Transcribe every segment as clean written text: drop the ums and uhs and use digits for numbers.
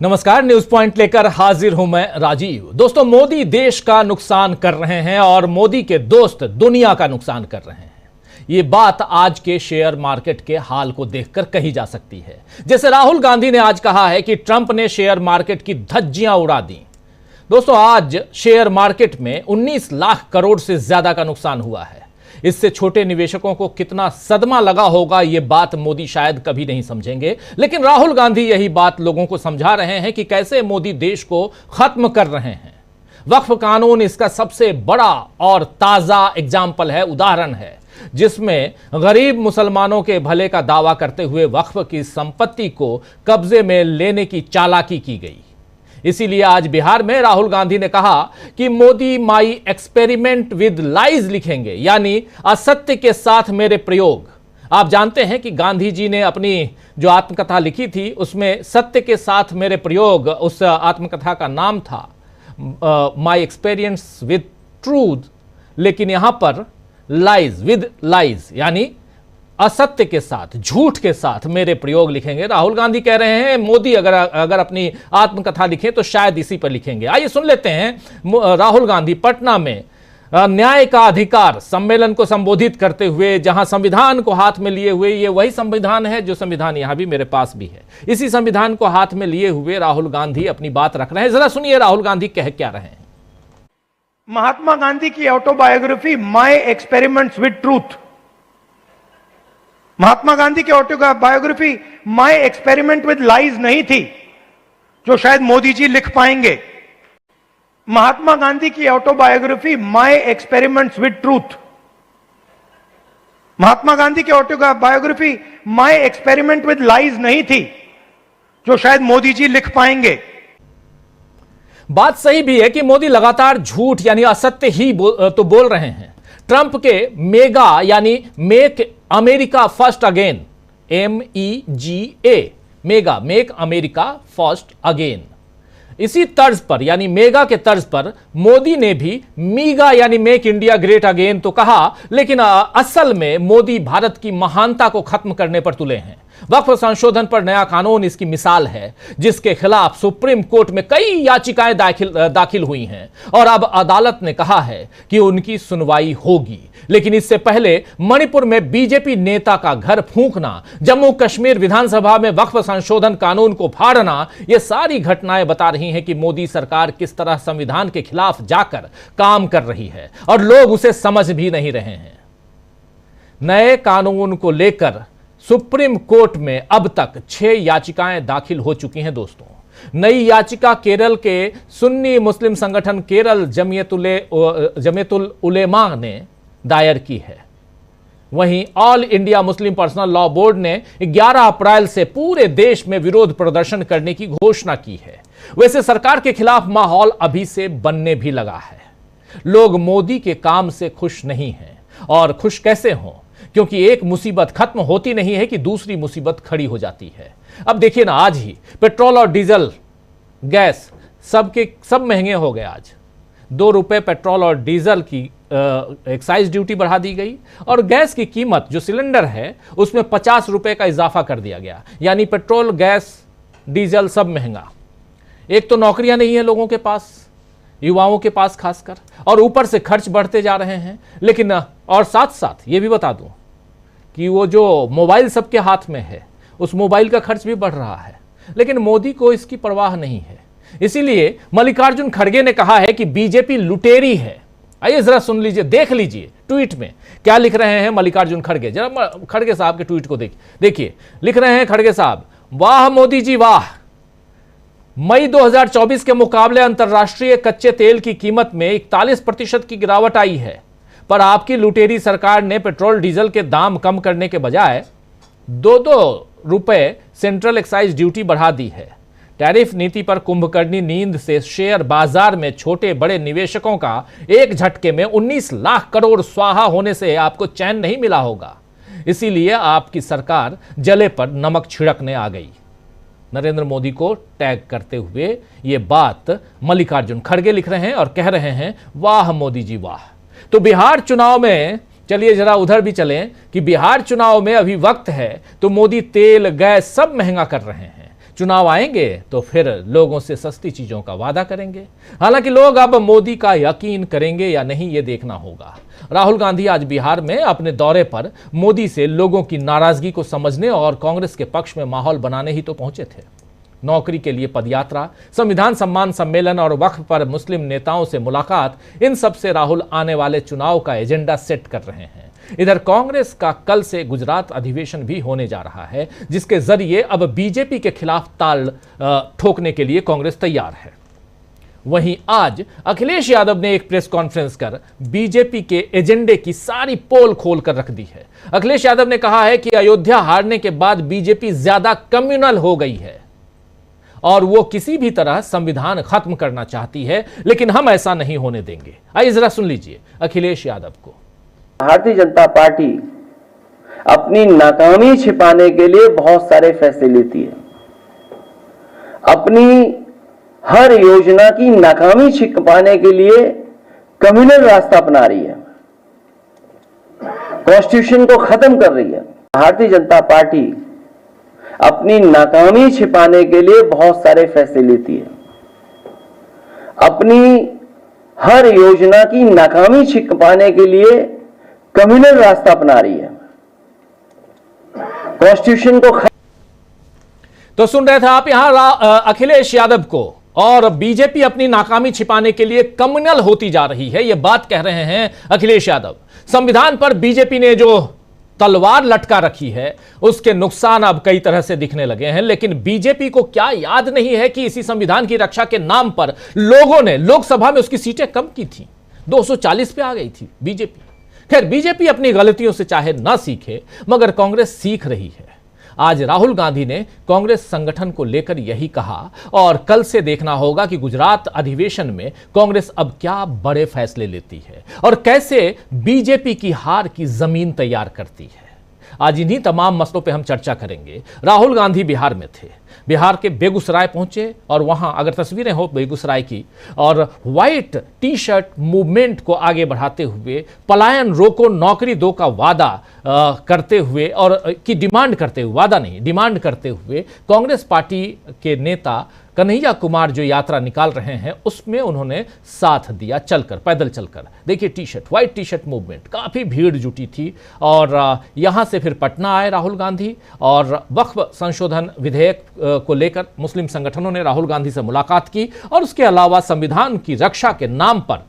नमस्कार, news point लेकर हाजिर हूं मैं राजीव। दोस्तों, मोदी देश का नुकसान कर रहे हैं और मोदी के दोस्त दुनिया का नुकसान कर रहे हैं। ये बात आज के शेयर मार्केट के हाल को देखकर कही जा सकती है। जैसे राहुल गांधी ने आज कहा है कि ट्रंप ने शेयर मार्केट की धज्जियां उड़ा दी। दोस्तों, आज शेयर मार्केट में 19 लाख करोड़ से ज्यादा का नुकसान हुआ है। इससे छोटे निवेशकों को कितना सदमा लगा होगा, यह बात मोदी शायद कभी नहीं समझेंगे, लेकिन राहुल गांधी यही बात लोगों को समझा रहे हैं कि कैसे मोदी देश को खत्म कर रहे हैं। वक्फ कानून इसका सबसे बड़ा और ताजा एग्जाम्पल है, उदाहरण है, जिसमें गरीब मुसलमानों के भले का दावा करते हुए वक्फ की संपत्ति को कब्जे में लेने की चालाकी की गई। इसीलिए आज बिहार में राहुल गांधी ने कहा कि Modi my experiment with lies लिखेंगे, यानी असत्य के साथ मेरे प्रयोग। आप जानते हैं कि गांधी जी ने अपनी जो आत्मकथा लिखी थी उसमें सत्य के साथ मेरे प्रयोग, उस आत्मकथा का नाम था माई एक्सपीरियंस विद ट्रूथ, लेकिन यहां पर लाइज विद लाइज यानी असत्य के साथ, झूठ के साथ मेरे प्रयोग लिखेंगे। राहुल गांधी कह रहे हैं मोदी अगर अपनी आत्मकथा लिखें तो शायद इसी पर लिखेंगे। आइए सुन लेते हैं राहुल गांधी पटना में न्याय का अधिकार सम्मेलन को संबोधित करते हुए, जहां संविधान को हाथ में लिए हुए, ये वही संविधान है जो संविधान यहां भी मेरे पास भी है, इसी संविधान को हाथ में लिए हुए राहुल गांधी अपनी बात रख रहे हैं। जरा सुनिए राहुल गांधी कह क्या रहे हैं। महात्मा गांधी की autobiography my experiments with truth, Mahatma Gandhi की autobiography my experiment with lies नहीं थी, जो शायद मोदी जी लिख पाएंगे। महात्मा गांधी की autobiography my experiments with truth, Mahatma Gandhi की autobiography my experiment with lies नहीं थी, जो शायद मोदी जी लिख पाएंगे। बात सही भी है कि मोदी लगातार झूठ यानी असत्य ही तो बोल रहे हैं। ट्रंप के मेगा यानी make America first again, MEGA, mega make America first again, इसी तर्ज पर यानी मेगा के तर्ज पर मोदी ने भी मीगा यानी मेक इंडिया ग्रेट अगेन तो कहा, लेकिन असल में मोदी भारत की महानता को खत्म करने पर तुले हैं। वक्फ संशोधन पर नया कानून इसकी मिसाल है, जिसके खिलाफ सुप्रीम कोर्ट में कई याचिकाएं दाखिल हुई हैं और अब अदालत ने कहा है कि उनकी सुनवाई होगी। लेकिन इससे पहले मणिपुर में बीजेपी नेता का घर फूंकना, जम्मू कश्मीर विधानसभा में वक्फ संशोधन कानून को फाड़ना, ये सारी घटनाएं बता रही हैं कि मोदी सरकार किस तरह संविधान के खिलाफ जाकर काम कर रही है और लोग उसे समझ भी नहीं रहे हैं। नए कानून को लेकर सुप्रीम कोर्ट में अब तक 6 याचिकाएं दाखिल हो चुकी हैं। दोस्तों, नई याचिका केरल के सुन्नी मुस्लिम संगठन केरल जमीयतुल उलेमा ने दायर की है। वहीं all India Muslim personal law board ने 11 अप्रैल से पूरे देश में विरोध प्रदर्शन करने की घोषणा की है। वैसे सरकार के खिलाफ माहौल अभी से बनने भी लगा है। लोग मोदी के काम से खुश नहीं हैं, और खुश कैसे हों, क्योंकि एक मुसीबत खत्म होती नहीं है कि दूसरी मुसीबत खड़ी हो जाती है। अब देखिए ना, आज ही पेट्रोल और डीजल, गैस सब महंगे हो गए। आज 2 रुपए पेट्रोल और डीजल की एक्साइज ड्यूटी बढ़ा दी गई और गैस की कीमत जो सिलेंडर है उसमें 50 रुपए का इजाफा कर दिया गया। यानी पेट्रोल, गैस, डीजल सब महंगा। एक तो नौकरियां नहीं है लोगों के पास, युवाओं के पास खासकर, और ऊपर से खर्च बढ़ते जा रहे हैं। लेकिन और साथ साथ ये भी बता दूं कि वो जो मोबाइल सबके हाथ में है, उस मोबाइल का खर्च भी बढ़ रहा है, लेकिन मोदी को इसकी परवाह नहीं है। इसीलिए मल्लिकार्जुन खड़गे ने कहा है कि बीजेपी लुटेरी है। आइए जरा सुन लीजिए, देख लीजिए ट्वीट में क्या लिख रहे हैं मल्लिकार्जुन खड़गे। जरा खड़गे साहब के ट्वीट को देखिए। लिख रहे हैं खड़गे साहब, वाह मोदी जी वाह, मई 2024 के मुकाबले अंतर्राष्ट्रीय कच्चे तेल की कीमत में 41% की गिरावट आई है, पर आपकी लुटेरी सरकार ने पेट्रोल डीजल के दाम कम करने के बजाय 2 रुपए सेंट्रल एक्साइज ड्यूटी बढ़ा दी है। टैरिफ नीति पर कुंभकर्णी नींद से शेयर बाजार में छोटे बड़े निवेशकों का एक झटके में 19 लाख करोड़ स्वाहा होने से आपको चैन नहीं मिला होगा। इसीलिए आपकी सरकार जले पर नमक छिड़कने आ गई। नरेंद्र मोदी को टैग करते हुए ये बात मल्लिकार्जुन खड़गे लिख रहे हैं और कह रहे हैं, वाह मोदी जी वाह। तो बिहार चुनाव में चलिए जरा उधर भी चलें कि बिहार चुनाव में अभी वक्त है तो मोदी तेल, गैस सब महंगा कर रहे हैं। चुनाव आएंगे तो फिर लोगों से सस्ती चीजों का वादा करेंगे। हालांकि लोग अब मोदी का यकीन करेंगे या नहीं, ये देखना होगा। राहुल गांधी आज बिहार में अपने दौरे पर मोदी से लोगों की नाराजगी को समझने और कांग्रेस के पक्ष में माहौल बनाने ही तो पहुंचे थे। नौकरी के लिए पदयात्रा, संविधान सम्मान सम्मेलन और वक्फ पर मुस्लिम नेताओं से मुलाकात, इन सब से राहुल आने वाले चुनाव का एजेंडा सेट कर रहे हैं। इधर कांग्रेस का कल से गुजरात अधिवेशन भी होने जा रहा है, जिसके जरिए अब बीजेपी के खिलाफ ताल ठोकने के लिए कांग्रेस तैयार है। वहीं आज अखिलेश यादव ने एक प्रेस कॉन्फ्रेंस कर बीजेपी के एजेंडे की सारी पोल खोल कर रख दी है। अखिलेश यादव ने कहा है कि अयोध्या हारने के बाद बीजेपी ज्यादा कम्युनल हो गई है और वो किसी भी तरह संविधान खत्म करना चाहती है, लेकिन हम ऐसा नहीं होने देंगे। आइए जरा सुन लीजिए अखिलेश यादव को। भारतीय जनता पार्टी अपनी नाकामी छिपाने के लिए बहुत सारे फैसले लेती है। अपनी हर योजना की नाकामी छिपाने के लिए कम्युनल रास्ता अपना रही है, कॉन्स्टिट्यूशन को खत्म कर रही है। भारतीय जनता पार्टी अपनी नाकामी छिपाने के लिए बहुत सारे फैसले लेती है। अपनी हर योजना की नाकामी छिपाने के लिए कम्युनल रास्ता अपना रही है, कॉन्स्टिट्यूशन को तो सुन रहे थे आप यहां अखिलेश यादव को। और बीजेपी अपनी नाकामी छिपाने के लिए कम्युनल होती जा रही है, यह बात कह रहे हैं अखिलेश यादव। संविधान पर बीजेपी ने जो तलवार लटका रखी है उसके नुकसान अब कई तरह से दिखने लगे हैं, लेकिन बीजेपी को क्या याद नहीं है कि इसी संविधान की रक्षा के नाम पर लोगों ने लोकसभा में उसकी सीटें कम की थी, 240 पे आ गई थी बीजेपी। खैर, बीजेपी अपनी गलतियों से चाहे ना सीखे, मगर कांग्रेस सीख रही है। आज राहुल गांधी ने कांग्रेस संगठन को लेकर यही कहा और कल से देखना होगा कि गुजरात अधिवेशन में कांग्रेस अब क्या बड़े फैसले लेती है और कैसे बीजेपी की हार की जमीन तैयार करती है। आज इन्हीं तमाम मसलों पे हम चर्चा करेंगे। राहुल गांधी बिहार में थे, बिहार के बेगूसराय पहुंचे और वहां अगर तस्वीरें हो बेगूसराय की, और व्हाइट टी शर्ट मूवमेंट को आगे बढ़ाते हुए पलायन रोको नौकरी दो का वादा करते हुए और की डिमांड करते हुए, वादा नहीं डिमांड करते हुए कांग्रेस पार्टी के नेता कन्हैया कुमार जो यात्रा निकाल रहे हैं उसमें उन्होंने साथ दिया, चलकर, पैदल चलकर। देखिए T shirt, white T shirt movement, काफी भीड़ जुटी थी। और यहां से फिर पटना आए राहुल गांधी और वक्फ संशोधन विधेयक को लेकर मुस्लिम संगठनों ने राहुल गांधी से मुलाकात की और उसके अलावा संविधान की रक्षा के नाम पर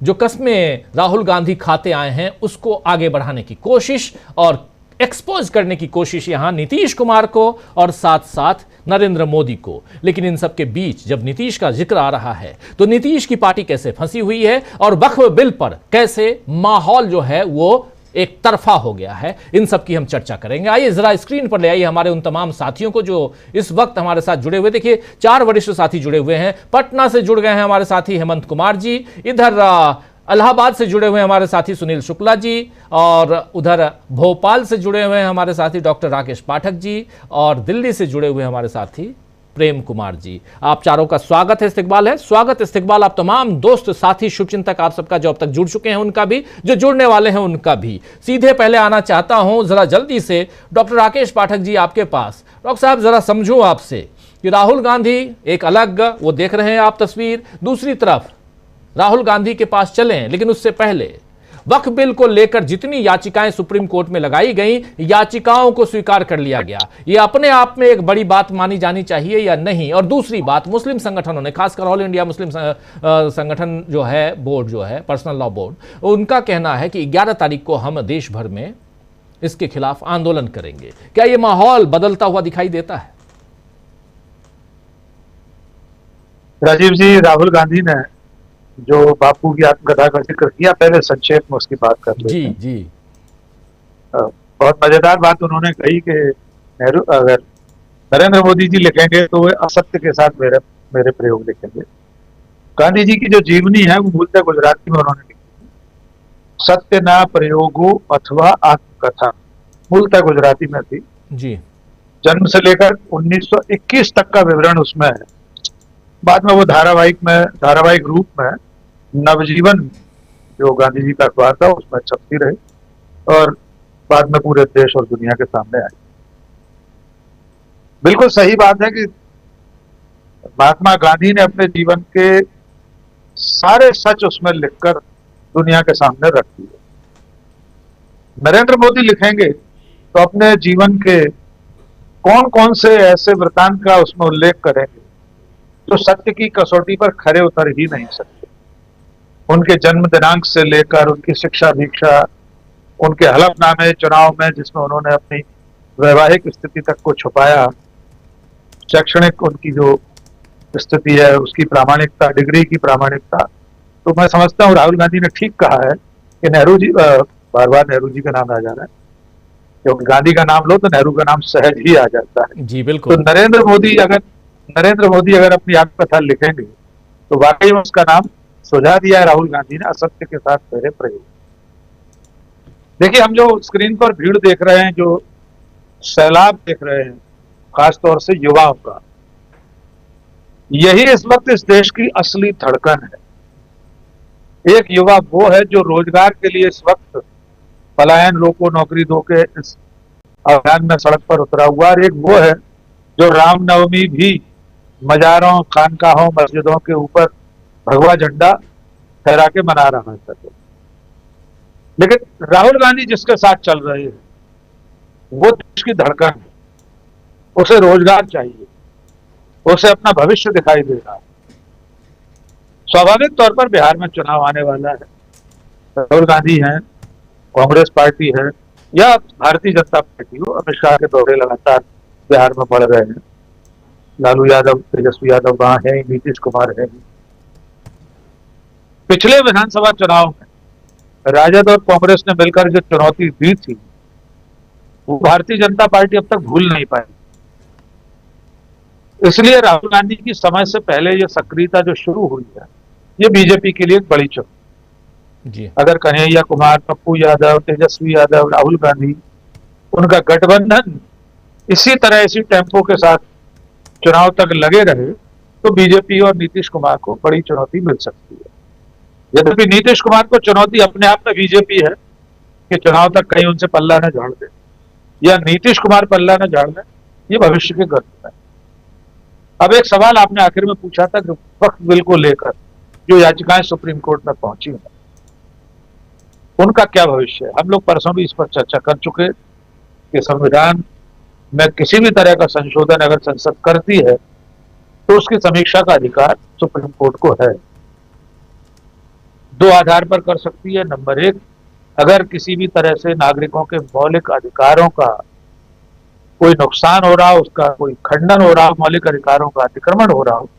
जो कस्में राहुल गांधी खाते आए हैं उसको आगे बढ़ाने की कोशिश और एक्सपोज करने की कोशिश यहां नीतीश कुमार को और साथ साथ नरेंद्र मोदी को। लेकिन इन सब के बीच जब नीतीश का जिक्र आ रहा है तो नीतीश की पार्टी कैसे फंसी हुई है और वक्फ बिल पर कैसे माहौल जो है वो एक तरफा हो गया है, इन सब की हम चर्चा करेंगे। आइए जरा स्क्रीन पर ले आइए हमारे उन तमाम साथियों को जो इस वक्त हमारे साथ जुड़े हुए। देखिए 4 वरिष्ठ साथी जुड़े हुए हैं। पटना से जुड़ गए हैं हमारे साथी हेमंत कुमार जी, इधर इलाहाबाद से जुड़े हुए हमारे साथी सुनील शुक्ला जी, और उधर भोपाल से जुड़े हुए हैं हमारे साथी डॉक्टर राकेश पाठक जी, और दिल्ली से जुड़े हुए हमारे साथी प्रेम कुमार जी। आप चारों का स्वागत है, इस्तकबाल है, स्वागत इस्तकबाल आप तमाम दोस्त साथी शुभचिंतक आप सबका जो अब तक जुड़ चुके हैं उनका भी, जो जुड़ने वाले हैं उनका भी। सीधे पहले आना चाहता हूं जरा जल्दी से डॉक्टर राकेश पाठक जी आपके पास। डॉक्टर साहब जरा समझूं आपसे कि राहुल गांधी एक अलग, वो देख रहे हैं आप तस्वीर, दूसरी तरफ राहुल गांधी के पास चलें, लेकिन उससे पहले वक्फ बिल को लेकर जितनी याचिकाएं सुप्रीम कोर्ट में लगाई गई, याचिकाओं को स्वीकार कर लिया गया, ये अपने आप में एक बड़ी बात मानी जानी चाहिए या नहीं? और दूसरी बात, मुस्लिम संगठनों ने, खासकर ऑल इंडिया मुस्लिम संगठन जो है, बोर्ड जो है, पर्सनल लॉ बोर्ड, उनका कहना है कि 11 तारीख को हम देश भर में इसके खिलाफ आंदोलन करेंगे। क्या यह माहौल बदलता हुआ दिखाई देता है? राजीव जी, राहुल गांधी ने जो बापू की आत्मकथा का जिक्र किया, पहले संक्षेप में उसकी बात कर लेते हैं। जी। बहुत मजेदार बात उन्होंने कही कि नेहरू, अगर नरेंद्र मोदी जी लिखेंगे तो वे असत्य के साथ मेरे प्रयोग लिखेंगे। गांधी जी की जो जीवनी है वो मूलतः गुजराती में उन्होंने लिखी, सत्य ना प्रयोगो अथवा आत्मकथा, मूलतः गुजराती में थी जी। जन्म से लेकर 1921 तक का विवरण उसमें है। बाद में वो धारावाहिक रूप में नवजीवन जो गांधी जी का अखबार था उसमें छपती रही और बाद में पूरे देश और दुनिया के सामने आई। बिल्कुल सही बात है कि महात्मा गांधी ने अपने जीवन के सारे सच उसमें लिखकर दुनिया के सामने रख दिए। नरेंद्र मोदी लिखेंगे तो अपने जीवन के कौन कौन से ऐसे वृतांत का उसमें उल्लेख करेंगे जो सत्य की कसौटी पर खरे उतर ही नहीं सकते। उनके जन्म दिनांक से लेकर उनकी शिक्षा दीक्षा, उनके हलफनामे चुनाव में जिसमें उन्होंने अपनी वैवाहिक स्थिति तक को छुपाया, शैक्षणिक उनकी जो स्थिति है उसकी प्रामाणिकता, डिग्री की प्रामाणिकता, तो मैं समझता हूँ राहुल गांधी ने ठीक कहा है कि नेहरू जी, बार बार नेहरू जी का नाम आ जा रहा है क्योंकि गांधी का नाम लो तो नेहरू का नाम सहज ही आ जाता है। जी तो बिल्कुल। नरेंद्र मोदी अगर अपनी आत्मकथा लिखेंगे तो वाकई में उसका नाम सुझा दिया है राहुल गांधी ने, असत्य के साथ मेरे प्रयोग। देखिए, हम जो स्क्रीन पर भीड़ देख रहे हैं, जो सैलाब देख रहे हैं, खासतौर से युवाओं का, यही इस वक्त इस देश की असली धड़कन है। एक युवा वो है जो रोजगार के लिए इस वक्त पलायन रोको नौकरी दो के इस अभियान में सड़क पर उतरा हुआ, और एक वो है जो रामनवमी भी मजारों, खानकाहों, मस्जिदों के ऊपर भगवा झंडा फहरा के मना रहा है। लेकिन राहुल गांधी जिसके साथ चल रहे हैं वो देश की धड़कन है। उसे रोजगार चाहिए, उसे अपना भविष्य दिखाई दे रहा है। स्वाभाविक तौर पर बिहार में चुनाव आने वाला है। राहुल गांधी हैं, कांग्रेस पार्टी है या भारतीय जनता पार्टी हो, अमित शाह के दौरे लगातार बिहार में बढ़ रहे हैं। लालू यादव, तेजस्वी यादव वहां है, नीतीश कुमार है। पिछले विधानसभा चुनाव में राजद और कांग्रेस ने मिलकर जो चुनौती दी थी वो भारतीय जनता पार्टी अब तक भूल नहीं पाई। इसलिए राहुल गांधी की समय से पहले ये सक्रियता जो शुरू हुई है, ये बीजेपी के लिए एक बड़ी चुनौती जी। अगर कन्हैया कुमार, पप्पू यादव, तेजस्वी यादव, राहुल गांधी, उनका गठबंधन इसी तरह इसी टेम्पो के साथ चुनाव तक लगे रहे तो बीजेपी और नीतीश कुमार को बड़ी चुनौती मिल सकती है। यद्यपि नीतीश कुमार को चुनौती अपने आप में बीजेपी है कि चुनाव तक कहीं उनसे पल्ला न झाड़ दे या नीतीश कुमार पल्ला न झाड़ दे, ये भविष्य के गर्व है। अब एक सवाल आपने आखिर में पूछा था कि वक्फ बिल को लेकर जो याचिकाएं सुप्रीम कोर्ट में पहुंची हैं उनका क्या भविष्य है। हम लोग परसों भी इस पर चर्चा कर चुके कि संविधान में किसी भी तरह का संशोधन अगर संसद करती है तो उसकी समीक्षा का अधिकार सुप्रीम कोर्ट को है। दो आधार पर कर सकती है। नंबर एक, अगर किसी भी तरह से नागरिकों के मौलिक अधिकारों का कोई नुकसान हो रहा हो, उसका कोई खंडन हो रहा हो, मौलिक अधिकारों का अतिक्रमण हो रहा हो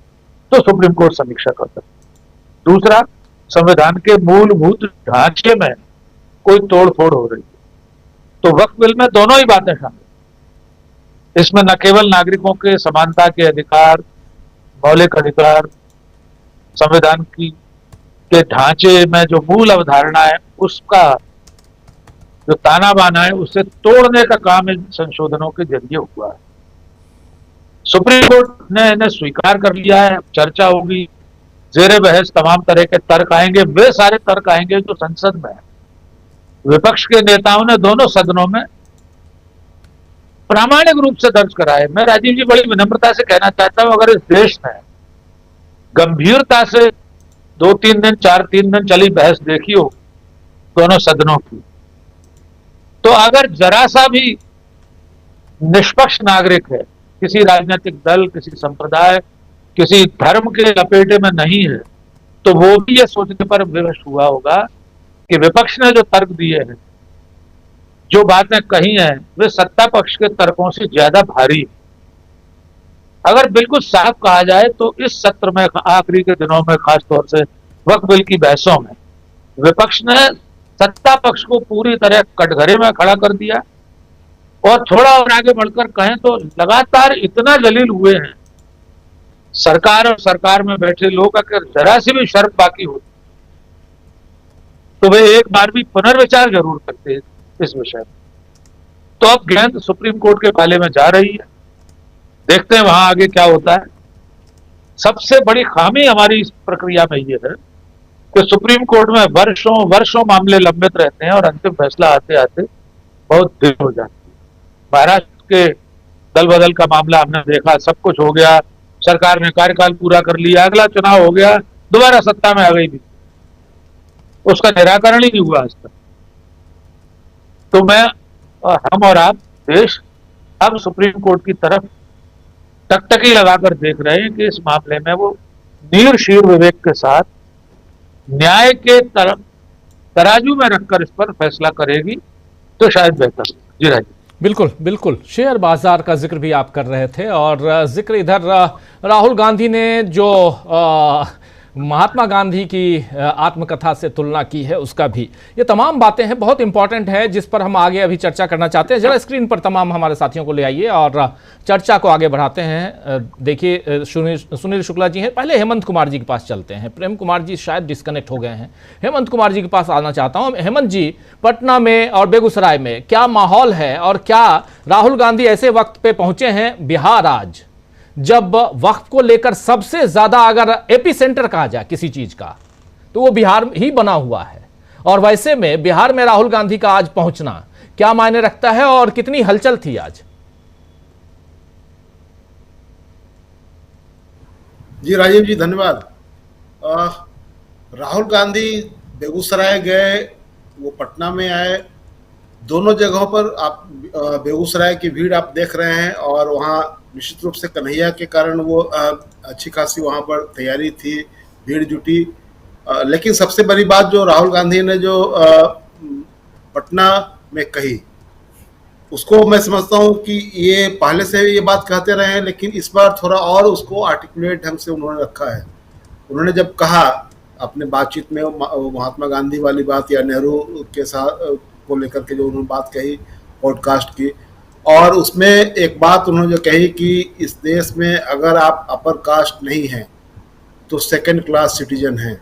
तो सुप्रीम कोर्ट समीक्षा कर सकती है। दूसरा, संविधान के मूलभूत ढांचे में कोई तोड़फोड़ हो रही है तो वक्फ बिल में दोनों ही बातें शामिल। इसमें न केवल नागरिकों के समानता के अधिकार, मौलिक अधिकार, संविधान की के ढांचे में जो मूल अवधारणा है उसका जो ताना बाना है उसे तोड़ने का काम इन संशोधनों के जरिए हुआ है। सुप्रीम कोर्ट ने इन्हें स्वीकार कर लिया है। चर्चा होगी, जेरे बहस तमाम तरह के तर्क आएंगे। वे सारे तर्क आएंगे जो संसद में है। विपक्ष के नेताओं ने दोनों सदनों में प्रामाणिक रूप से दर्ज कराए। मैं राजीव जी बड़ी विनम्रता से कहना चाहता हूं, अगर इस देश में गंभीरता से 2-3 दिन 4-3 दिन चली बहस देखी हो दोनों सदनों की, तो अगर जरा सा भी निष्पक्ष नागरिक है, किसी राजनीतिक दल, किसी संप्रदाय, किसी धर्म के लपेटे में नहीं है, तो वो भी ये सोचने पर विवश हुआ होगा कि विपक्ष ने जो तर्क दिए हैं, जो बातें कही हैं, वे सत्ता पक्ष के तर्कों से ज्यादा भारी है। अगर बिल्कुल साफ कहा जाए तो इस सत्र में आखिरी के दिनों में, खासतौर से वक्फ बिल की बहसों में, विपक्ष ने सत्ता पक्ष को पूरी तरह कटघरे में खड़ा कर दिया। और थोड़ा और आगे बढ़कर कहें तो लगातार इतना जलील हुए हैं सरकार और सरकार में बैठे लोग, अगर जरा सी भी शर्म बाकी होती तो वे एक बार भी पुनर्विचार जरूर करते इस विषय में। तो अब गेंद सुप्रीम कोर्ट के पाले में जा रही है, देखते हैं वहां आगे क्या होता है। सबसे बड़ी खामी हमारी इस प्रक्रिया में ये है कि सुप्रीम कोर्ट में वर्षों वर्षों मामले लंबित रहते हैं और अंतिम फैसला आते आते बहुत देर हो जाती है। महाराष्ट्र के दल बदल का मामला हमने देखा, सब कुछ हो गया, सरकार ने कार्यकाल पूरा कर लिया, अगला चुनाव हो गया, दोबारा सत्ता में आ गई भी, उसका निराकरण ही नहीं हुआ आज तक। तो हम और आप देश अब सुप्रीम कोर्ट की तरफ टकटकी लगाकर देख रहे हैं कि इस मामले में वो नीर शीर विवेक के साथ न्याय के तरफ तराजू में रखकर इस पर फैसला करेगी तो शायद बेहतर। जी राजीव। बिल्कुल बिल्कुल, शेयर बाजार का जिक्र भी आप कर रहे थे और जिक्र इधर राहुल गांधी ने जो महात्मा गांधी की आत्मकथा से तुलना की है उसका भी, ये तमाम बातें हैं, बहुत इंपॉर्टेंट है जिस पर हम आगे अभी चर्चा करना चाहते हैं। जरा स्क्रीन पर तमाम हमारे साथियों को ले आइए और चर्चा को आगे बढ़ाते हैं। देखिए सुनील शुक्ला जी हैं, पहले हेमंत कुमार जी के पास चलते हैं। प्रेम कुमार जी शायद डिस्कनेक्ट हो गए हैं, हेमंत कुमार जी के पास आना चाहता हूँ। हेमंत जी, पटना में और बेगूसराय में क्या माहौल है और क्या राहुल गांधी ऐसे वक्त पे पहुंचे हैं बिहार आज जब वक्त को लेकर सबसे ज्यादा अगर एपी सेंटर कहा जाए किसी चीज का तो वो बिहार ही बना हुआ है, और वैसे में बिहार में राहुल गांधी का आज पहुंचना क्या मायने रखता है और कितनी हलचल थी आज? जी राजीव जी, धन्यवाद। राहुल गांधी बेगूसराय गए, वो पटना में आए, दोनों जगहों पर आप बेगूसराय की भीड़ आप देख रहे हैं और वहाँ निश्चित रूप से कन्हैया के कारण वो अच्छी खासी वहाँ पर तैयारी थी, भीड़ जुटी। लेकिन सबसे बड़ी बात जो राहुल गांधी ने जो पटना में कही, उसको मैं समझता हूँ कि ये पहले से ये बात कहते रहे हैं, लेकिन इस बार थोड़ा और उसको आर्टिकुलेट ढंग से उन्होंने रखा है। उन्होंने जब कहा अपने बातचीत में महात्मा गांधी वाली बात या नेहरू के साथ को लेकर के जो उन्होंने बात कही पॉडकास्ट की, और उसमें एक बात उन्होंने जो कही कि इस देश में अगर आप अपर कास्ट नहीं हैं तो सेकंड क्लास सिटीजन हैं।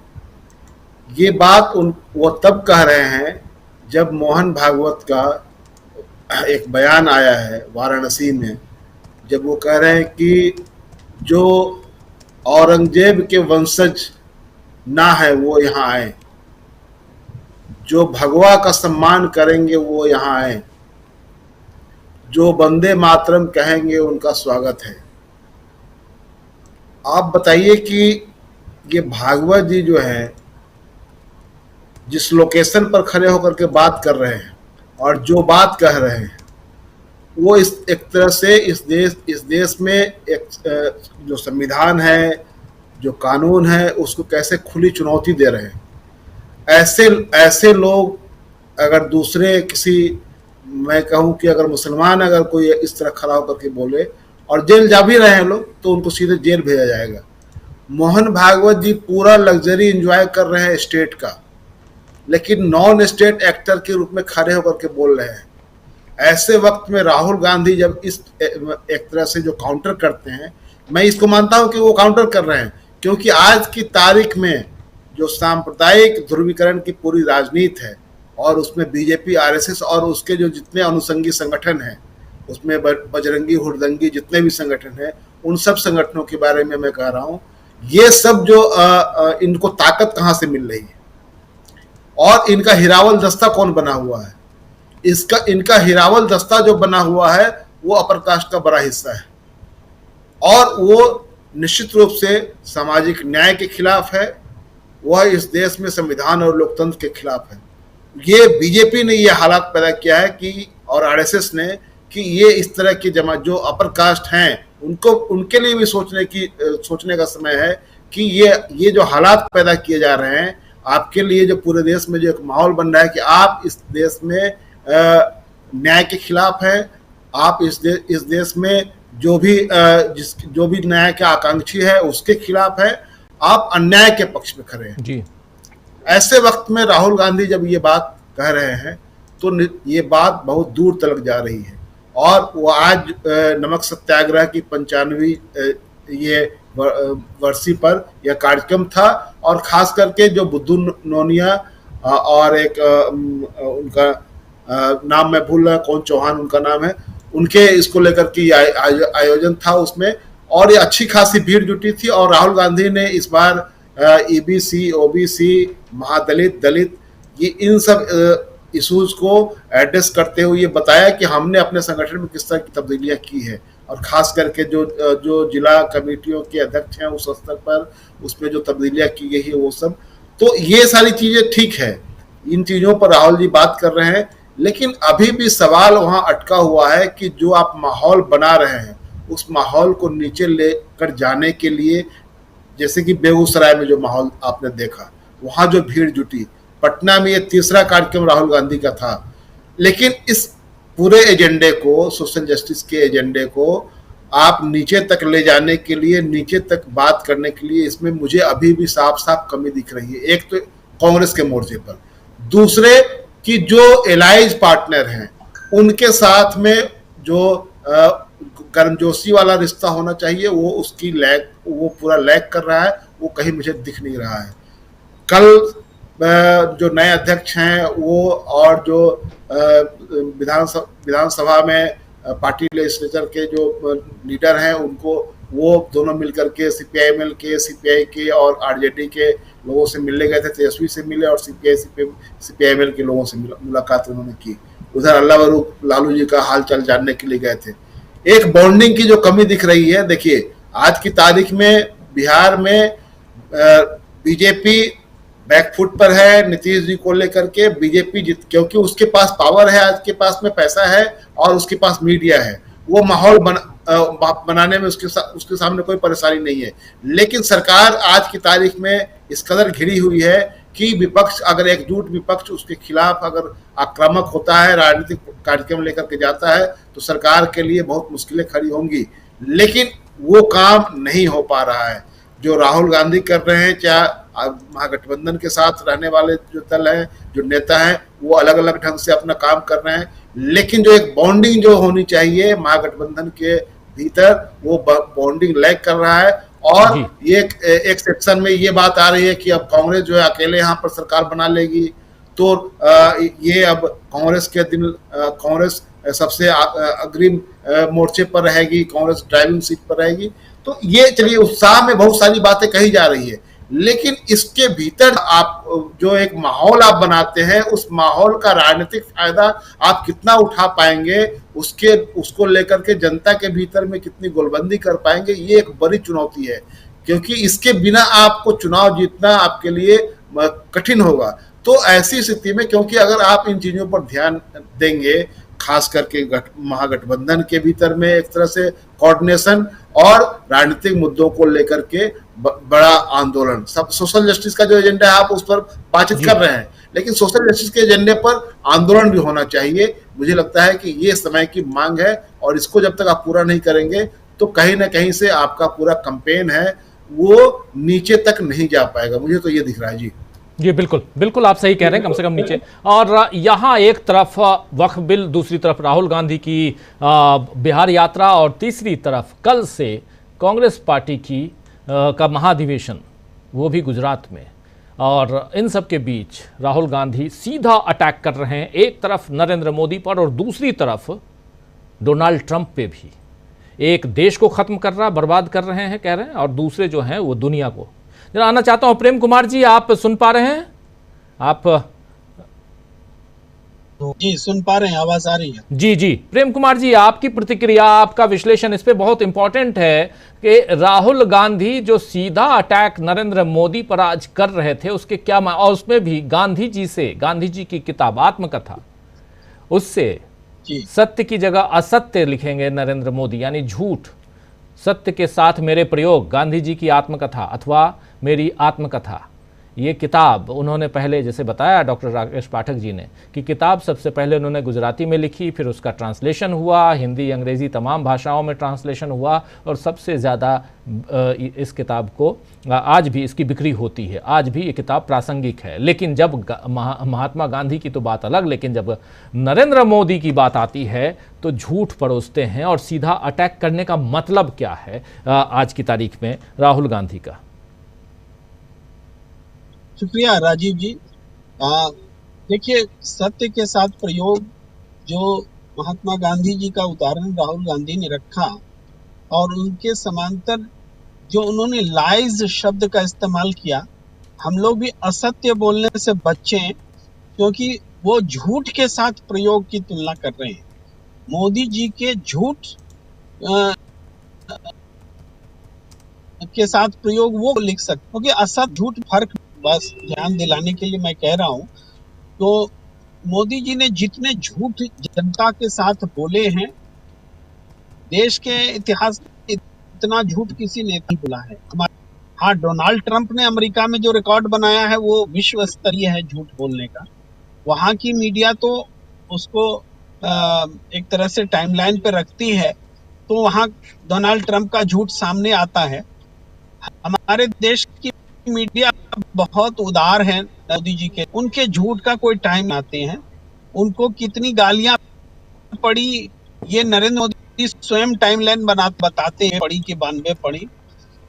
ये बात वो तब कह रहे हैं जब मोहन भागवत का एक बयान आया है वाराणसी में, जब वो कह रहे हैं कि जो औरंगजेब के वंशज ना है वो यहाँ आए, जो भगवा का सम्मान करेंगे वो यहाँ आए, जो वंदे मातरम कहेंगे उनका स्वागत है। आप बताइए कि ये भागवत जी जो है जिस लोकेशन पर खड़े होकर के बात कर रहे हैं और जो बात कह रहे हैं वो इस एक तरह से इस देश में एक जो संविधान है, जो कानून है, उसको कैसे खुली चुनौती दे रहे हैं। ऐसे लोग अगर दूसरे किसी, मैं कहूँ कि अगर मुसलमान अगर कोई इस तरह खड़ा होकर के बोले और जेल जा भी रहे हैं लोग तो उनको सीधे जेल भेजा जाएगा। मोहन भागवत जी पूरा लग्जरी एंजॉय कर रहे हैं स्टेट का, लेकिन नॉन स्टेट एक्टर के रूप में खड़े होकर के बोल रहे हैं। ऐसे वक्त में राहुल गांधी जब इस एक तरह से जो काउंटर करते हैं, मैं इसको मानता हूं कि वो काउंटर कर रहे हैं, क्योंकि आज की तारीख में जो सांप्रदायिक ध्रुवीकरण की पूरी राजनीति है और उसमें बीजेपी, आरएसएस और उसके जो जितने अनुषंगी संगठन हैं, उसमें बजरंगी, हुड़दंगी, जितने भी संगठन हैं, उन सब संगठनों के बारे में मैं कह रहा हूँ, ये सब जो इनको ताकत कहाँ से मिल रही है और इनका हिरावल दस्ता कौन बना हुआ है। इनका हिरावल दस्ता जो बना हुआ है वो अपर कास्ट का बड़ा हिस्सा है और वो निश्चित रूप से सामाजिक न्याय के खिलाफ है, वह इस देश में संविधान और लोकतंत्र के खिलाफ है। ये बीजेपी ने ये हालात पैदा किया है कि, और आरएसएस ने, कि ये इस तरह की जमात जो अपर कास्ट हैं उनके लिए भी सोचने का समय है कि ये जो हालात पैदा किए जा रहे हैं आपके लिए, जो पूरे देश में जो एक माहौल बन रहा है कि आप इस देश में न्याय के खिलाफ हैं, आप इस देश में जो भी न्याय के आकांक्षी है उसके खिलाफ है, आप अन्याय के पक्ष में खड़े हैं जी। ऐसे वक्त में राहुल गांधी जब ये बात कह रहे हैं तो ये बात बहुत दूर तक जा रही है और वो आज नमक सत्याग्रह की 95वीं ये वर्षी पर यह कार्यक्रम था और खास करके जो बुद्धू नोनिया और एक उनका नाम मैं भूल रहा, कौन चौहान उनका नाम है, उनके इसको लेकर के आयोजन था उसमें, और ये अच्छी खासी भीड़ जुटी थी। और राहुल गांधी ने इस बार ईबीसी, ओबीसी, महादलित, दलित, ये इन सब इशूज को एड्रेस करते हुए ये बताया कि हमने अपने संगठन में किस तरह की तब्दीलियां की है और खास करके जो जिला कमेटियों के अध्यक्ष हैं उस स्तर पर उसमें जो तब्दीलियां की गई है वो सब, तो ये सारी चीजें ठीक है, इन चीजों पर राहुल जी बात कर रहे हैं। लेकिन अभी भी सवाल वहां अटका हुआ है कि जो आप माहौल बना रहे हैं उस माहौल को नीचे लेकर जाने के लिए, जैसे कि बेगूसराय में जो माहौल आपने देखा, वहां जो भीड़ जुटी, पटना में ये तीसरा कार्यक्रम राहुल गांधी का था, लेकिन इस पूरे एजेंडे को, सोशल जस्टिस के एजेंडे को आप नीचे तक ले जाने के लिए, नीचे तक बात करने के लिए, इसमें मुझे अभी भी साफ साफ कमी दिख रही है। एक तो कांग्रेस के मोर्चे पर, दूसरे कि जो एलाइज पार्टनर हैं उनके साथ में जो गर्मजोशी वाला रिश्ता होना चाहिए वो पूरा लैग कर रहा है, वो कहीं मुझे दिख नहीं रहा है। कल जो नए अध्यक्ष हैं वो और जो विधानसभा में पार्टी लेजिस्लेचर के जो लीडर हैं उनको, वो दोनों मिलकर के सीपीआईएमएल के, सीपीआई के और आरजेडी के लोगों से मिलने गए थे। तेजस्वी से मिले और सीपीआईएमएल के लोगों से मुलाकात उन्होंने की। उधर अल्लाह वरूक लालू जी का हाल चाल जानने के लिए गए थे। एक बॉन्डिंग की जो कमी दिख रही है, देखिए आज की तारीख में बिहार में बीजेपी बैकफुट पर है नीतीश जी को लेकर के। बीजेपी क्योंकि उसके पास पावर है, आज के पास में पैसा है और उसके पास मीडिया है, वो माहौल बनाने में उसके सामने कोई परेशानी नहीं है। लेकिन सरकार आज की तारीख में इस कदर घिरी हुई है कि विपक्ष, अगर एकजुट विपक्ष उसके खिलाफ अगर आक्रामक होता है, राजनीतिक कार्यक्रम लेकर के जाता है, तो सरकार के लिए बहुत मुश्किलें खड़ी होंगी। लेकिन वो काम नहीं हो पा रहा है। जो राहुल गांधी कर रहे हैं, चाहे महागठबंधन के साथ रहने वाले जो दल हैं, जो नेता हैं, वो अलग अलग ढंग से अपना काम कर रहे हैं, लेकिन जो एक बॉन्डिंग जो होनी चाहिए महागठबंधन के भीतर, वो बॉन्डिंग लैग कर रहा है। और ये एक सेक्शन में ये बात आ रही है कि अब कांग्रेस जो है अकेले यहाँ पर सरकार बना लेगी, तो ये अब कांग्रेस सबसे अग्रिम मोर्चे पर रहेगी, कांग्रेस ड्राइविंग सीट पर रहेगी। तो ये चलिए, उत्साह में बहुत सारी बातें कही जा रही है, लेकिन इसके भीतर आप जो एक माहौल आप बनाते हैं, उस माहौल का राजनीतिक फायदा आप कितना उठा पाएंगे, उसको लेकर के जनता के भीतर में कितनी गोलबंदी कर पाएंगे, ये एक बड़ी चुनौती है। क्योंकि इसके बिना आपको चुनाव जीतना आपके लिए कठिन होगा। तो ऐसी स्थिति में, क्योंकि अगर आप इन चीजों पर ध्यान देंगे, खास करके महागठबंधन के भीतर में एक तरह से कोऑर्डिनेशन और राजनीतिक मुद्दों को लेकर के बड़ा आंदोलन, सब सोशल जस्टिस का जो एजेंडा है आप उस पर बातचीत कर रहे हैं, लेकिन सोशल जस्टिस के एजेंडे पर आंदोलन भी होना चाहिए। मुझे लगता है कि ये समय की मांग है, और इसको जब तक आप पूरा नहीं करेंगे तो कहीं ना कहीं से आपका पूरा कैंपेन है वो नीचे तक नहीं जा पाएगा। मुझे तो ये दिख रहा है जी। जी बिल्कुल बिल्कुल, आप सही कह रहे हैं, कम से कम नीचे। और यहाँ एक तरफ वक्फ बिल, दूसरी तरफ राहुल गांधी की बिहार यात्रा, और तीसरी तरफ कल से कांग्रेस पार्टी की का महाधिवेशन, वो भी गुजरात में। और इन सब के बीच राहुल गांधी सीधा अटैक कर रहे हैं, एक तरफ नरेंद्र मोदी पर और दूसरी तरफ डोनाल्ड ट्रंप पे भी। एक देश को खत्म कर रहा, बर्बाद कर रहे हैं कह रहे हैं, और दूसरे जो हैं वो दुनिया को। जरा आना चाहता हूं प्रेम कुमार जी, आप सुन पा रहे हैं? आप जी सुन पा रहे हैं, आवाज आ रही है? जी जी, प्रेम कुमार जी, आपकी प्रतिक्रिया, आपका विश्लेषण इस पे बहुत इंपॉर्टेंट है कि राहुल गांधी जो सीधा अटैक नरेंद्र मोदी पर आज कर रहे थे, उसके क्या और उसमें भी गांधी जी से, गांधी जी की किताब आत्मकथा, उससे सत्य की जगह असत्य लिखेंगे नरेंद्र मोदी, यानी झूठ। सत्य के साथ मेरे प्रयोग, गांधी जी की आत्मकथा अथवा मेरी आत्मकथा, ये किताब उन्होंने पहले, जैसे बताया डॉक्टर राकेश पाठक जी ने, कि किताब सबसे पहले उन्होंने गुजराती में लिखी, फिर उसका ट्रांसलेशन हुआ, हिंदी अंग्रेज़ी तमाम भाषाओं में ट्रांसलेशन हुआ, और सबसे ज़्यादा इस किताब को आज भी इसकी बिक्री होती है, आज भी ये किताब प्रासंगिक है। लेकिन जब महात्मा गांधी की तो बात अलग, लेकिन जब नरेंद्र मोदी की बात आती है तो झूठ परोसते हैं। और सीधा अटैक करने का मतलब क्या है आज की तारीख में राहुल गांधी का? शुक्रिया राजीव जी। देखिए, सत्य के साथ प्रयोग, जो महात्मा गांधी जी का उदाहरण राहुल गांधी ने रखा, और उनके समांतर जो उन्होंने लाइज शब्द का इस्तेमाल किया, हम लोग भी असत्य बोलने से बचें, क्योंकि वो झूठ के साथ प्रयोग की तुलना कर रहे हैं। मोदी जी के झूठ के साथ प्रयोग वो लिख सकते, क्योंकि असत झूठ फर्क बस ध्यान दिलाने के लिए मैं कह रहा हूं। तो मोदी जी ने जितने झूठ जनता के साथ बोले हैं, देश के इतिहास में इतना झूठ किसी ने नहीं बोला है। हाँ, डोनाल्ड ट्रंप ने अमेरिका में जो रिकॉर्ड बनाया है वो विश्व स्तरीय है झूठ बोलने का। वहां की मीडिया तो उसको एक तरह से टाइमलाइन पे रखती है, तो वहां डोनाल्ड ट्रंप का झूठ सामने आता है। हमारे देश की मीडिया बहुत उदार है मोदी जी के, उनके झूठ का कोई टाइम आते हैं। उनको कितनी गालियां पड़ी ये नरेंद्र मोदी स्वयं टाइमलाइन बताते हैं, पड़ी कि 92 पड़ी।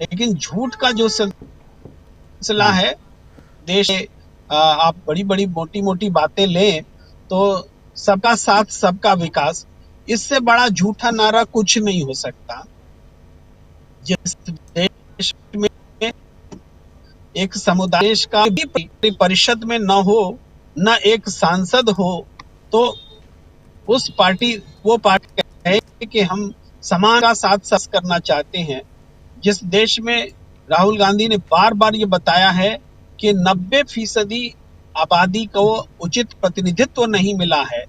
लेकिन झूठ का जो सिलसिला है देश, आप बड़ी बड़ी मोटी मोटी बातें लें तो सबका साथ सबका विकास, इससे बड़ा झूठा नारा कुछ नहीं हो सकता। जिस देश में एक समुदाय का भी परिषद में न हो, न एक सांसद हो, तो उस वो पार्टी कहे कि हम समाज का साथ करना चाहते हैं। जिस देश में राहुल गांधी ने बार बार ये बताया है कि 90% आबादी को उचित प्रतिनिधित्व नहीं मिला है,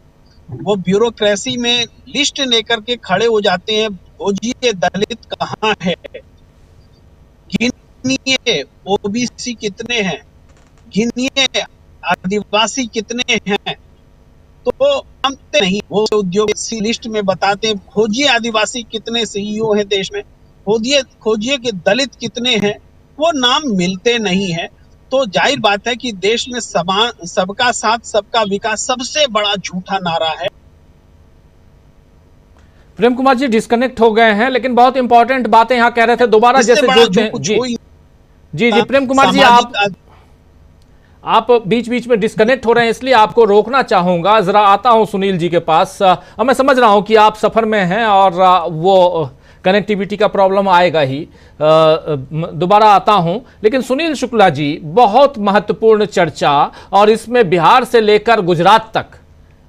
वो ब्यूरोक्रेसी में लिस्ट लेकर के खड़े हो जाते हैं, खोजिए दलित कहाँ है, गिनिए ओबीसी कितने हैं, गिनिए आदिवासी कितने हैं, तो हम नहीं। वो उद्योग लिस्ट में बताते हैं, खोजिए आदिवासी कितने सीईओ हैं देश में, खोजिए कि दलित कितने हैं, वो नाम मिलते नहीं है। तो जाहिर बात है कि देश में सबका साथ सबका विकास सबसे बड़ा झूठा नारा है। प्रेम कुमार जी डिस्कनेक्ट हो गए हैं, लेकिन बहुत इंपॉर्टेंट बातें यहाँ कह रहे थे, दोबारा जैसे जोड़ते हैं। जी प्रेम कुमार जी, आप बीच बीच में डिस्कनेक्ट हो रहे हैं, इसलिए आपको रोकना चाहूंगा। जरा आता हूं सुनील जी के पास। मैं समझ रहा हूं कि आप सफर में हैं और वो कनेक्टिविटी का प्रॉब्लम आएगा ही। दोबारा आता हूं, लेकिन सुनील शुक्ला जी, बहुत महत्वपूर्ण चर्चा, और इसमें बिहार से लेकर गुजरात तक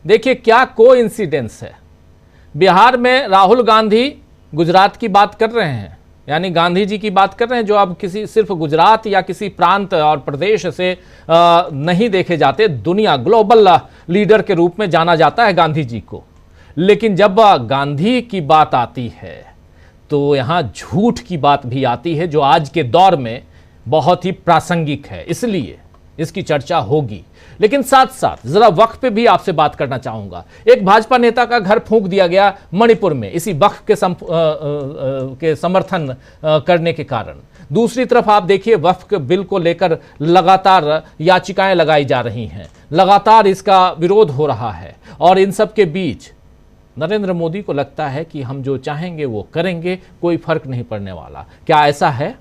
देखिए क्या कोइंसिडेंस है। बिहार में राहुल गांधी गुजरात की बात कर रहे हैं, यानी गांधी जी की बात कर रहे हैं, जो अब किसी सिर्फ गुजरात या किसी प्रांत और प्रदेश से नहीं देखे जाते, दुनिया ग्लोबल लीडर के रूप में जाना जाता है गांधी जी को। लेकिन जब गांधी की बात आती है तो यहाँ झूठ की बात भी आती है, जो आज के दौर में बहुत ही प्रासंगिक है, इसलिए इसकी चर्चा होगी। लेकिन साथ साथ जरा वक्फ पे भी आपसे बात करना चाहूंगा। एक भाजपा नेता का घर फूंक दिया गया मणिपुर में इसी वक्फ के समर्थन करने के कारण। दूसरी तरफ आप देखिए वक्फ के बिल को लेकर लगातार याचिकाएं लगाई जा रही हैं, लगातार इसका विरोध हो रहा है, और इन सब के बीच नरेंद्र मोदी को लगता है कि हम जो चाहेंगे वो करेंगे, कोई फर्क नहीं पड़ने वाला। क्या ऐसा है?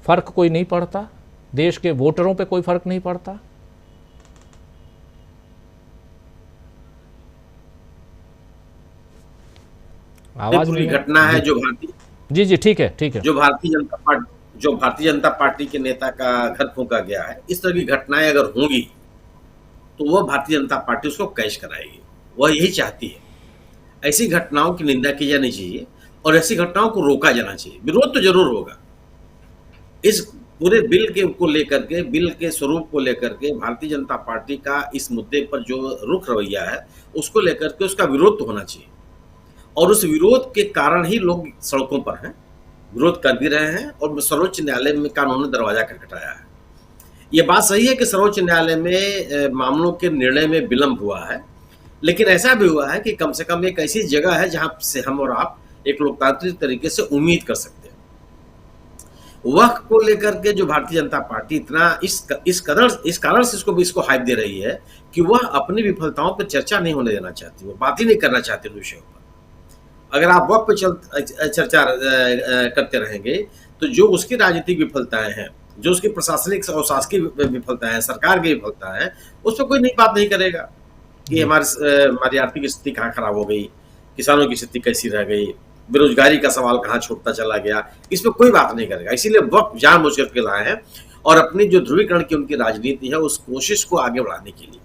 फर्क कोई नहीं पड़ता? देश के वोटरों पे कोई फर्क नहीं पड़ता? आवाज पूरी घटना है जो भारतीय जी ठीक है जो भारतीय जनता पार्टी के नेता का घर फूंका गया है। इस तरह की घटनाएं अगर होंगी तो वह भारतीय जनता पार्टी उसको कैश कराएगी, वह यही चाहती है। ऐसी घटनाओं की निंदा की जानी चाहिए और ऐसी घटनाओं को रोका जाना चाहिए। विरोध तो जरूर होगा इस पूरे बिल को लेकर के, बिल के स्वरूप को लेकर के। भारतीय जनता पार्टी का इस मुद्दे पर जो रुख रवैया है उसको लेकर के उसका विरोध तो होना चाहिए, और उस विरोध के कारण ही लोग सड़कों पर हैं, विरोध कर भी रहे हैं। और सर्वोच्च न्यायालय में कानून ने दरवाजा खटखटाया है। ये बात सही है कि सर्वोच्च न्यायालय में मामलों के निर्णय में विलंब हुआ है, लेकिन ऐसा भी हुआ है कि कम से कम एक ऐसी जगह है जहां से हम और आप एक लोकतांत्रिक तरीके से उम्मीद कर सकते हैं। वक्फ को लेकर के जो भारतीय जनता पार्टी इतना इस कारण से इसको हाइप दे रही है कि वह अपनी विफलताओं पर चर्चा नहीं होने देना चाहती, वो बात ही नहीं करना चाहती उन विषयों पर। अगर आप वक्फ पे चर्चा करते रहेंगे तो जो उसकी राजनीतिक विफलताएं हैं, जो उसकी प्रशासनिक और शासकीय विफलताएं हैं, सरकार की विफलताएं हैं, उस पर कोई नई बात नहीं करेगा कि हमारी आर्थिक स्थिति कहाँ खराब हो गई, किसानों की स्थिति कैसी रह गई, बेरोजगारी का सवाल कहाँ छूटता चला गया, इस पर कोई बात नहीं करेगा। इसीलिए वक्फ जानबूझ करके लाए हैं और अपनी जो ध्रुवीकरण की उनकी राजनीति है उस कोशिश को आगे बढ़ाने के लिए।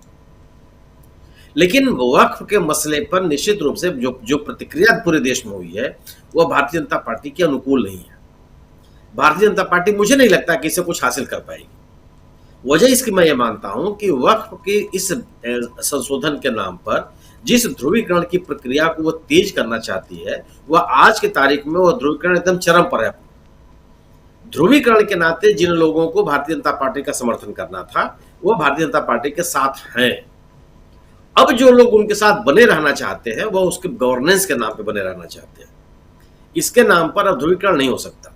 लेकिन वक्फ के मसले पर निश्चित रूप से जो प्रतिक्रिया पूरे देश में हुई है वह भारतीय जनता पार्टी के अनुकूल नहीं है। भारतीय जनता पार्टी मुझे नहीं लगता कि इससे कुछ हासिल कर पाएगी। वजह इसकी मैं ये मानता हूं कि वक्फ के इस संशोधन के नाम पर जिस ध्रुवीकरण की प्रक्रिया को वो तेज करना चाहती है, वह आज की तारीख में वो ध्रुवीकरण एकदम चरम पर है। ध्रुवीकरण के नाते जिन लोगों को भारतीय जनता पार्टी का समर्थन करना था, वो भारतीय जनता पार्टी के साथ हैं। अब जो लोग उनके साथ बने रहना चाहते हैं, वो उसके गवर्नेंस के नाम पे बने रहना चाहते हैं। इसके नाम पर अब ध्रुवीकरण नहीं हो सकता।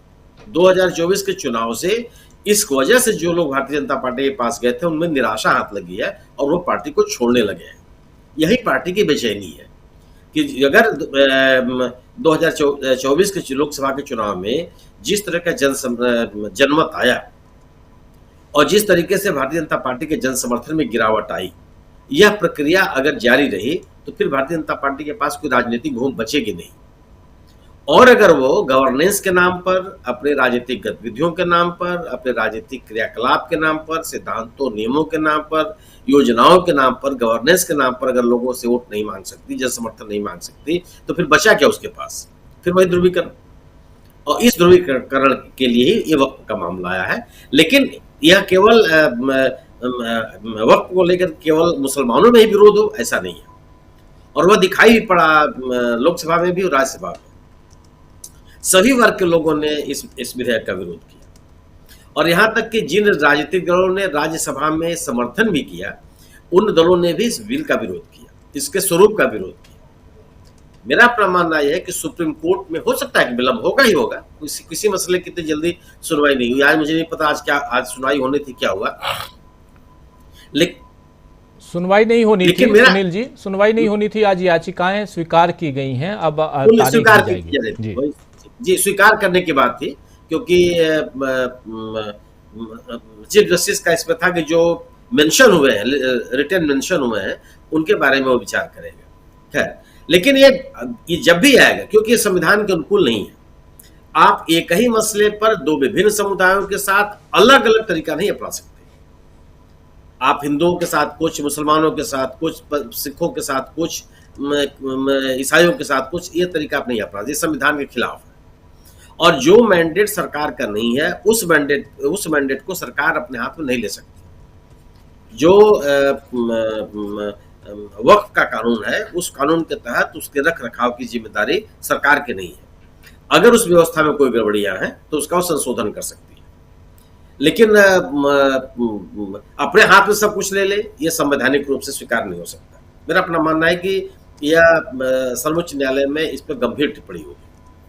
2024 के चुनाव से इस वजह से जो लोग भारतीय जनता पार्टी के पास गए थे, उनमें निराशा हाथ लगी है और वो पार्टी को छोड़ने लगे हैं। यही पार्टी की बेचैनी है कि अगर 2024 के लोकसभा के चुनाव में जिस तरह का जनमत आया और जिस तरीके से भारतीय जनता पार्टी के जन समर्थन में गिरावट आई, यह प्रक्रिया अगर जारी रही तो फिर भारतीय जनता पार्टी के पास कोई राजनीतिक भूमि बचेगी नहीं। और अगर वो गवर्नेंस के नाम पर, अपने राजनीतिक गतिविधियों के नाम पर, अपने राजनीतिक क्रियाकलाप के नाम पर, सिद्धांतों नियमों के नाम पर, योजनाओं के नाम पर, गवर्नेंस के नाम पर अगर लोगों से वोट नहीं मांग सकती, जन समर्थन नहीं मांग सकती, तो फिर बचा क्या उसके पास? फिर वही ध्रुवीकरण। और इस ध्रुवीकरण के लिए ही ये वक्त का मामला आया है। लेकिन यह केवल वक्त को लेकर केवल मुसलमानों में ही विरोध हो, ऐसा नहीं है। और वह दिखाई भी पड़ा लोकसभा में भी और राज्यसभा में। सभी वर्ग के लोगों ने इस विधेयक का विरोध किया और यहां तक कि जिन राजनीतिक दलों ने राज्यसभा में समर्थन भी किया, उन दलों ने भी इस बिल का विरोध किया, इसके स्वरूप का विरोध किया। मेरा अपना मानना यह है कि सुप्रीम कोर्ट में हो सकता है कि विलंब होगा ही होगा। किसी मसले की इतनी जल्दी सुनवाई नहीं हुई। आज मुझे नहीं पता आज सुनवाई होनी थी, क्या हुआ, लेकिन सुनवाई नहीं होनी थी सुनील जी, सुनवाई नहीं होनी थी। आज याचिकाएं स्वीकार की गई हैं, अब तारीख हो जाएगी। जी, स्वीकार करने की बात थी, क्योंकि चीफ जस्टिस का इसमें था कि जो मेंशन हुए हैं, रिटर्न मेंशन हुए हैं, उनके बारे में वो विचार करेगा। खैर, लेकिन ये जब भी आएगा, क्योंकि ये संविधान के अनुकूल नहीं है। आप एक ही मसले पर दो विभिन्न समुदायों के साथ अलग अलग तरीका नहीं अपना सकते। आप हिंदुओं के साथ कुछ, मुसलमानों के साथ कुछ, सिखों के साथ कुछ, ईसाइयों के साथ कुछ, ये तरीका आप नहीं अपना, ये संविधान के खिलाफ है। और जो मैंडेट सरकार का नहीं है, उस मैंडेट को सरकार अपने हाथ में नहीं ले सकती। जो वक्फ का कानून है, उस कानून के तहत उसके रख रखाव की जिम्मेदारी सरकार की नहीं है। अगर उस व्यवस्था में कोई गड़बड़ियां हैं तो उसका वो संशोधन कर सकती है, लेकिन अपने हाथ में सब कुछ ले ले, ये संवैधानिक रूप से स्वीकार नहीं हो सकता। मेरा अपना मानना है कि यह सर्वोच्च न्यायालय में इस पर गंभीर टिप्पणी होगी।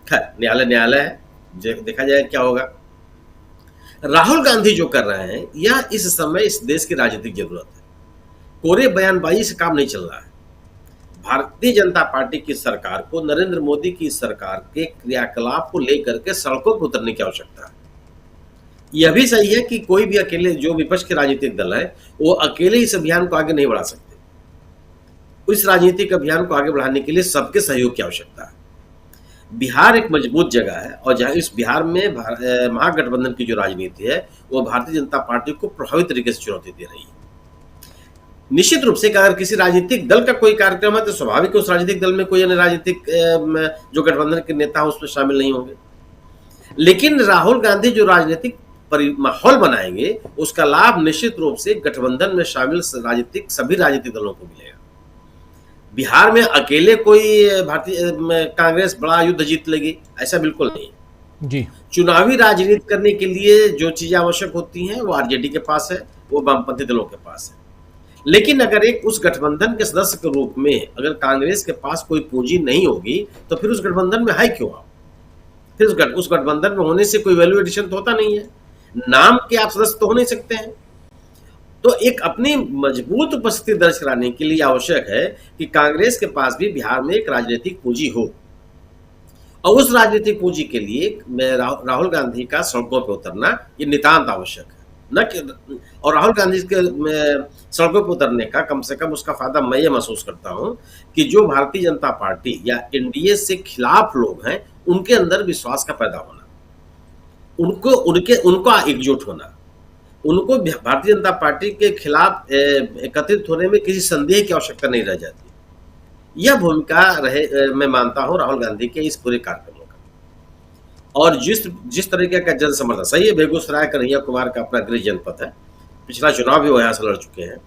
खैर, न्यायालय है, देखा जाए क्या होगा। राहुल गांधी जो कर रहे हैं, यह इस समय इस देश की राजनीतिक जरूरत है। कोरे बयानबाजी से काम नहीं चल रहा है। भारतीय जनता पार्टी की सरकार को, नरेंद्र मोदी की सरकार के क्रियाकलाप को लेकर के सड़कों पर उतरने की आवश्यकता है। यह भी सही है कि कोई भी अकेले, जो विपक्ष के राजनीतिक दल है, वो अकेले इस अभियान को आगे नहीं बढ़ा सकते। इस राजनीतिक अभियान को आगे बढ़ाने के लिए सबके सहयोग की आवश्यकता है। बिहार एक मजबूत जगह है और जहां इस बिहार में महागठबंधन की जो राजनीति है, वो भारतीय जनता पार्टी को प्रभावी तरीके से चुनौती दे रही है। निश्चित रूप से अगर किसी राजनीतिक दल का कोई कार्यक्रम है तो स्वाभाविक है उस राजनीतिक दल में कोई अन्य राजनीतिक जो गठबंधन के नेता है उसमें शामिल नहीं होंगे। लेकिन राहुल गांधी जो राजनीतिक माहौल बनाएंगे, उसका लाभ निश्चित रूप से गठबंधन में शामिल सभी राजनीतिक दलों को मिलेगा। बिहार में अकेले कोई भारतीय कांग्रेस बड़ा युद्ध जीत लेगी, ऐसा बिल्कुल नहीं जी। चुनावी राजनीति करने के लिए जो चीजें आवश्यक होती हैं वो आरजेडी के पास है, वो वामपंथी दलों के पास है। लेकिन अगर एक उस गठबंधन के सदस्य के रूप में अगर कांग्रेस के पास कोई पूंजी नहीं होगी तो फिर उस गठबंधन में है क्यों आप? फिर उस गठबंधन में होने से कोई वैल्यू एडिशन तो होता नहीं है। नाम के आप सदस्य तो हो नहीं सकते हैं। तो एक अपनी मजबूत उपस्थिति दर्ज कराने के लिए आवश्यक है कि कांग्रेस के पास भी बिहार में एक राजनीतिक पूंजी हो, और उस राजनीतिक पूंजी के लिए राहुल गांधी का सड़कों पर उतरना ये नितांत आवश्यक है। न कि और राहुल गांधी के सड़कों पर उतरने का कम से कम उसका फायदा मैं ये महसूस करता हूं कि जो भारतीय जनता पार्टी या एनडीए से खिलाफ लोग हैं, उनके अंदर विश्वास का पैदा होना, उनका एकजुट होना, उनको भारतीय जनता पार्टी के खिलाफ एकत्रित होने में किसी संदेह की आवश्यकता नहीं रह जाती। यह भूमिका मैं मानता हूं राहुल गांधी के इस पूरे कार्यक्रमों का। और जिस तरीके का जन समर्थन, सही है बेगूसराय कन्हैया कुमार का अपना गृह जनपद है, पिछला चुनाव भी वो यहाँ से लड़ चुके हैं,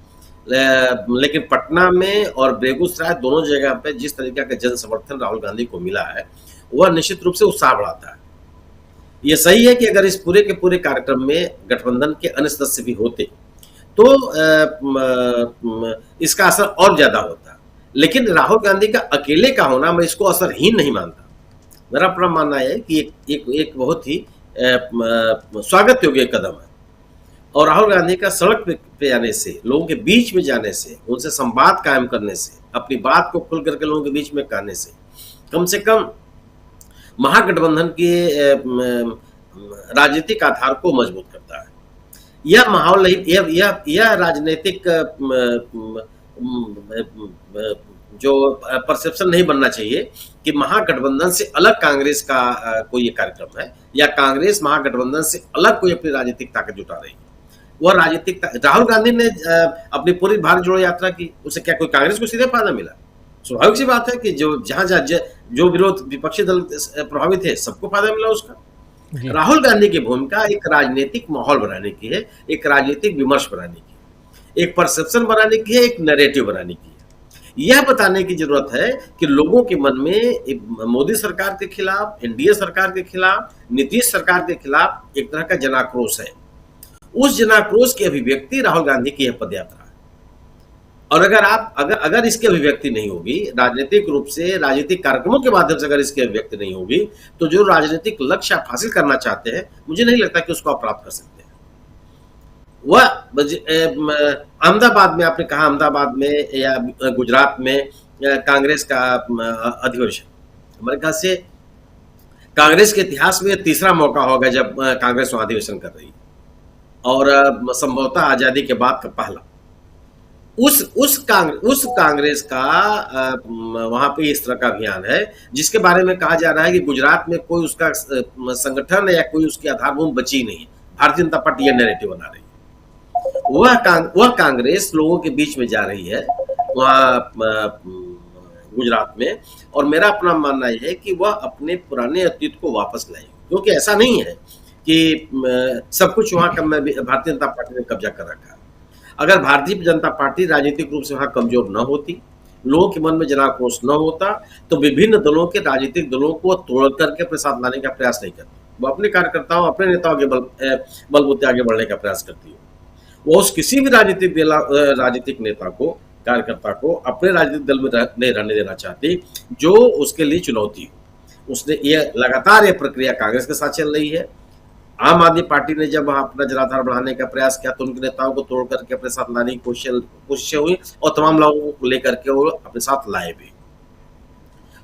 लेकिन पटना में और बेगूसराय दोनों जगह पे जिस तरीके का जन समर्थन राहुल गांधी को मिला है वह निश्चित रूप से उत्साह बढ़ाता है। ये सही है कि अगर इस पूरे के पूरे कार्यक्रम में गठबंधन के अन्य सदस्य भी होते तो इसका असर और ज्यादा होता, लेकिन राहुल गांधी का अकेले का होना मैं इसको असरहीन नहीं मानता। मेरा अपना मानना है कि एक बहुत ही स्वागत योग्य कदम है, और राहुल गांधी का सड़क पे आने से, लोगों के बीच में जाने से, उनसे संवाद कायम करने से, अपनी बात को खुल करके लोगों के बीच में कहने से कम महागठबंधन के राजनीतिक आधार को मजबूत करता है। यह माहौल नहीं, यह राजनीतिक जो परसेप्शन नहीं बनना चाहिए कि महागठबंधन से अलग कांग्रेस का कोई ये कार्यक्रम है, या कांग्रेस महागठबंधन से अलग कोई अपनी राजनीतिक ताकत जुटा रही है। वह राजनीतिक राहुल गांधी ने अपनी पूरी भारत जोड़ो यात्रा की, उसे क्या कोई कांग्रेस को सीधे फायदा मिला? स्वाभाविक सी बात है कि जहां जो विरोध विपक्षी दल प्रभावित है सबको फायदा मिला उसका। राहुल गांधी की भूमिका एक राजनीतिक माहौल बनाने की है, एक राजनीतिक विमर्श बनाने की है, एक परसेप्शन बनाने की है, एक नैरेटिव बनाने की है। यह बताने की जरूरत है कि लोगों के मन में मोदी सरकार के खिलाफ, एनडीए सरकार के खिलाफ, नीतीश सरकार के खिलाफ एक तरह का जनाक्रोश है। उस जनाक्रोश की अभिव्यक्ति राहुल गांधी की यह पदयात्रा है। और अगर इसकी अभिव्यक्ति नहीं होगी, राजनीतिक रूप से राजनीतिक कार्यक्रमों के माध्यम से अगर इसकी अभिव्यक्ति नहीं होगी, तो जो राजनीतिक लक्ष्य आप हासिल करना चाहते हैं, मुझे नहीं लगता कि उसको आप प्राप्त कर सकते हैं। वह अहमदाबाद में, आपने कहा अहमदाबाद में या गुजरात में कांग्रेस का अधिवेशन, हमारे ख्याल से कांग्रेस के इतिहास में तीसरा मौका होगा जब कांग्रेस वहां अधिवेशन कर रही है, और संभवतः आजादी के बाद का पहला। उस कांग्रेस का वहां पे इस तरह का अभियान है जिसके बारे में कहा जा रहा है कि गुजरात में कोई उसका संगठन या कोई उसकी आधारभूमि बची नहीं है। भारतीय जनता पार्टी यह नैरेटिव बना रही है। वह कांग्रेस लोगों के बीच में जा रही है वहां गुजरात में, और मेरा अपना मानना यह है कि वह अपने पुराने अतीत को वापस लाएगी, क्योंकि ऐसा नहीं है कि सब कुछ वहां भारतीय जनता पार्टी ने कब्जा कर रखा है। अगर भारतीय जनता पार्टी राजनीतिक रूप से वहां कमजोर न होती, लोगों के मन में जनाक्रोश न होता, तो विभिन्न दलों के राजनीतिक दलों को तोड़ करके अपने साथ लाने का प्रयास नहीं करती। वो अपने कार्यकर्ताओं, अपने नेताओं के बलबूते आगे बढ़ने का प्रयास करती है। वो उस किसी भी राजनीतिक नेता को, कार्यकर्ता को अपने राजनीतिक दल में नहीं रहने देना चाहती जो उसके लिए चुनौती हो। उसने ये लगातार ये प्रक्रिया कांग्रेस के साथ चल रही है। आम आदमी पार्टी ने जब वहां अपना जनाधार बढ़ाने का प्रयास किया तो उनके नेताओं को तोड़ करके अपने साथ लाने की कोशिशें हुई, और तमाम लोगों को लेकर के वो अपने साथ लाए भी।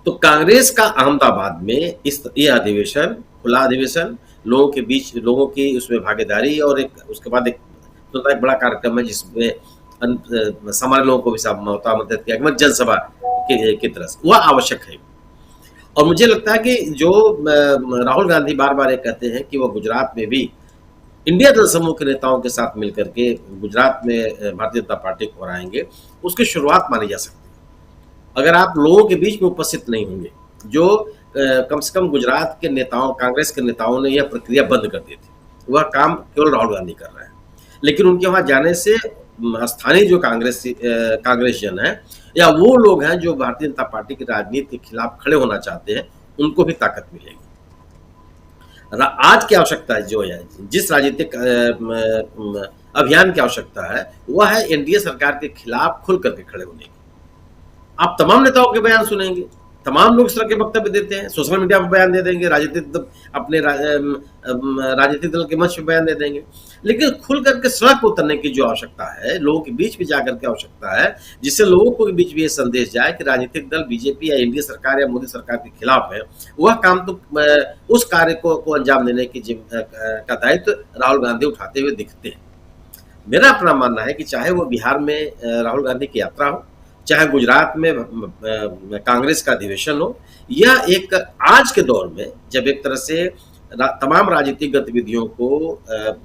तो कांग्रेस का अहमदाबाद में यह अधिवेशन, खुला अधिवेशन, लोगों के बीच, लोगों की उसमें भागीदारी, और उसके बाद एक बड़ा कार्यक्रम है जिसमें सामान्य लोगों को भी मदद किया, जनसभा की तरह से, वह आवश्यक है। और मुझे लगता है कि जो राहुल गांधी बार बार ये कहते हैं कि वो गुजरात में भी इंडिया दल समूह के नेताओं के साथ मिलकर के गुजरात में भारतीय जनता पार्टी को हराएंगे, उसकी शुरुआत मानी जा सकती है। अगर आप लोगों के बीच में उपस्थित नहीं होंगे, जो कम से कम गुजरात के नेताओं, कांग्रेस के नेताओं ने यह प्रक्रिया बंद कर दी थी, वह काम केवल राहुल गांधी कर रहे हैं। लेकिन उनके वहां जाने से स्थानीय जो कांग्रेस जन है, या वो लोग हैं जो भारतीय जनता पार्टी की राजनीति के खिलाफ खड़े होना चाहते हैं, उनको भी ताकत मिलेगी। आज की आवश्यकता है, जो है जिस राजनीतिक अभियान की आवश्यकता है, वह है एनडीए सरकार के खिलाफ खुल करके खड़े होने की। आप तमाम नेताओं के बयान सुनेंगे, तमाम लोग इस तरह के वक्तव्य देते हैं, सोशल मीडिया पर बयान दे देंगे, अपने राजनीतिक दल के मंच पर बयान दे देंगे, लेकिन खुल करके सड़क पर उतरने की जो आवश्यकता है, लोगों के बीच में जाकर के आवश्यकता है, जिससे लोगों को बीच में ये संदेश जाए कि राजनीतिक दल बीजेपी या एनडीए सरकार या मोदी सरकार के खिलाफ है, वह काम तो उस कार्य को अंजाम देने की का दायित्व राहुल गांधी उठाते हुए दिखते हैं। मेरा अपना मानना है कि चाहे वो बिहार में राहुल गांधी की यात्रा हो, चाहे गुजरात में कांग्रेस का अधिवेशन हो, या एक आज के दौर में जब एक तरह से तमाम राजनीतिक गतिविधियों को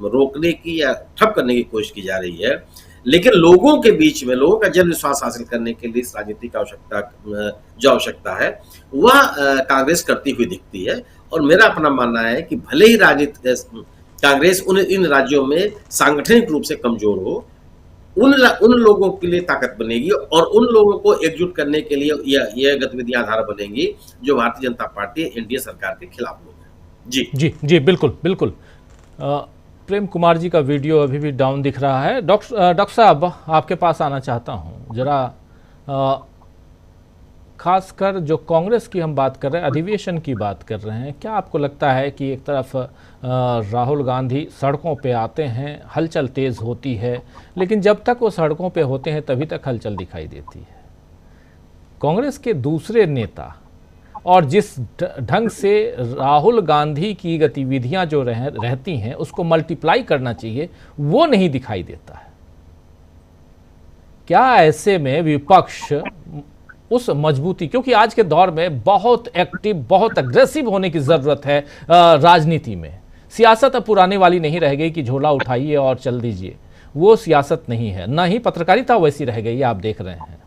रोकने की या ठप करने की कोशिश की जा रही है, लेकिन लोगों के बीच में लोगों का जन विश्वास हासिल करने के लिए इस राजनीति की आवश्यकता, जो आवश्यकता है वह कांग्रेस करती हुई दिखती है। और मेरा अपना मानना है कि भले ही कांग्रेस इन राज्यों में सांगठनिक रूप से कमजोर हो, उन लोगों के लिए ताकत बनेगी और उन लोगों को एकजुट करने के लिए यह गतिविधियां आधार बनेंगी जो भारतीय जनता पार्टी एनडीए सरकार के खिलाफ लोग हैं। जी जी जी, बिल्कुल बिल्कुल। प्रेम कुमार जी का वीडियो अभी भी डाउन दिख रहा है। डॉक्टर साहब, आपके पास आना चाहता हूं जरा। खासकर जो कांग्रेस की हम बात कर रहे हैं, अधिवेशन की बात कर रहे हैं, क्या आपको लगता है कि एक तरफ राहुल गांधी सड़कों पे आते हैं, हलचल तेज़ होती है, लेकिन जब तक वो सड़कों पे होते हैं तभी तक हलचल दिखाई देती है। कांग्रेस के दूसरे नेता और जिस ढंग से राहुल गांधी की गतिविधियां जो रहती हैं उसको मल्टीप्लाई करना चाहिए, वो नहीं दिखाई देता है। क्या ऐसे में विपक्ष उस मजबूती, क्योंकि आज के दौर में बहुत एक्टिव, बहुत अग्रेसिव होने की ज़रूरत है राजनीति में। सियासत अब पुराने वाली नहीं रह गई कि झोला उठाइए और चल दीजिए, वो सियासत नहीं है। ना ही पत्रकारिता वैसी रह गई है। आप देख रहे हैं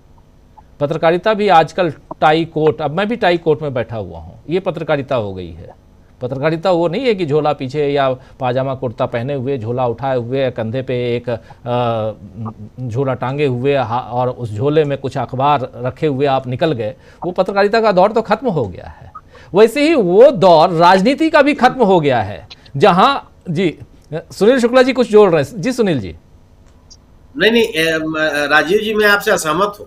पत्रकारिता भी आजकल टाई कोट, अब मैं भी टाई कोट में बैठा हुआ हूँ, ये पत्रकारिता हो गई है। पत्रकारिता वो नहीं है कि झोला पीछे या पाजामा कुर्ता पहने हुए, झोला उठाए हुए, कंधे पे एक झोला टांगे हुए और उस झोले में कुछ अखबार रखे हुए आप निकल गए। वो पत्रकारिता का दौर तो खत्म हो गया है। वैसे ही वो दौर राजनीति का भी खत्म हो गया है, जहां जी सुनील शुक्ला जी कुछ जोड़ रहे हैं। जी सुनील जी। नहीं, राजीव जी, मैं आपसे असहमत हूं।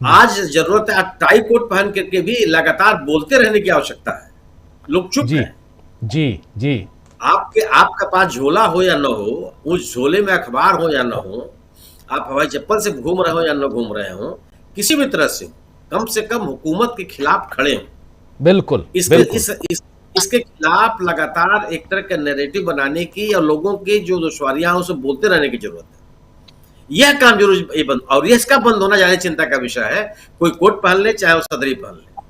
आज जरूरत है टाई कोट पहन करके भी लगातार बोलते रहने की आवश्यकता है। लोग चुप हैं। जी जी। आपका पास झोला हो या न हो, उस झोले में अखबार हो या न हो, आप हवाई चप्पल से घूम रहे हो या न घूम रहे हो, किसी भी तरह से कम हुकूमत के खिलाफ खड़े हो। बिल्कुल। इसके खिलाफ लगातार एक तरह का नैरेटिव बनाने की और लोगों की जो दुश्वारियां उसे बोलते रहने की जरूरत है। यह काम जरूर बंद, और ये इसका बंद होना ज्यादा चिंता का विषय है। कोई कोट पहन ले, चाहे वो सदरी पहन ले।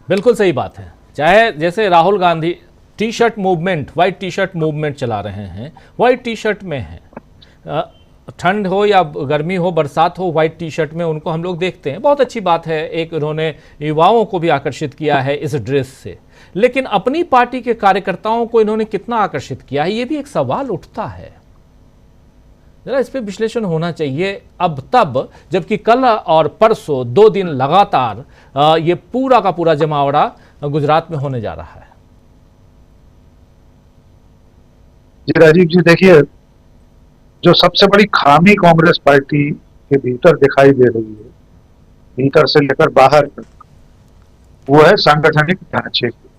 बिल्कुल सही बात है। चाहे जैसे Rahul Gandhi T shirt movement, white T shirt movement चला रहे हैं, वाइट टी शर्ट में हैं, ठंड हो या गर्मी हो, बरसात हो, वाइट टी शर्ट में उनको हम लोग देखते हैं। बहुत अच्छी बात है, एक उन्होंने युवाओं को भी आकर्षित किया है इस ड्रेस से। लेकिन अपनी पार्टी के कार्यकर्ताओं को इन्होंने कितना आकर्षित किया है, ये भी एक सवाल उठता है। जरा इस पर विश्लेषण होना चाहिए अब तब, जबकि कल और परसों 2 दिन लगातार ये पूरा का पूरा जमावड़ा गुजरात में होने जा रहा है। जी राजीव जी, देखिए, जो सबसे बड़ी खामी कांग्रेस पार्टी के भीतर दिखाई दे रही है, भीतर से लेकर बाहर तक, वो है सांगठनिक ढांचे की।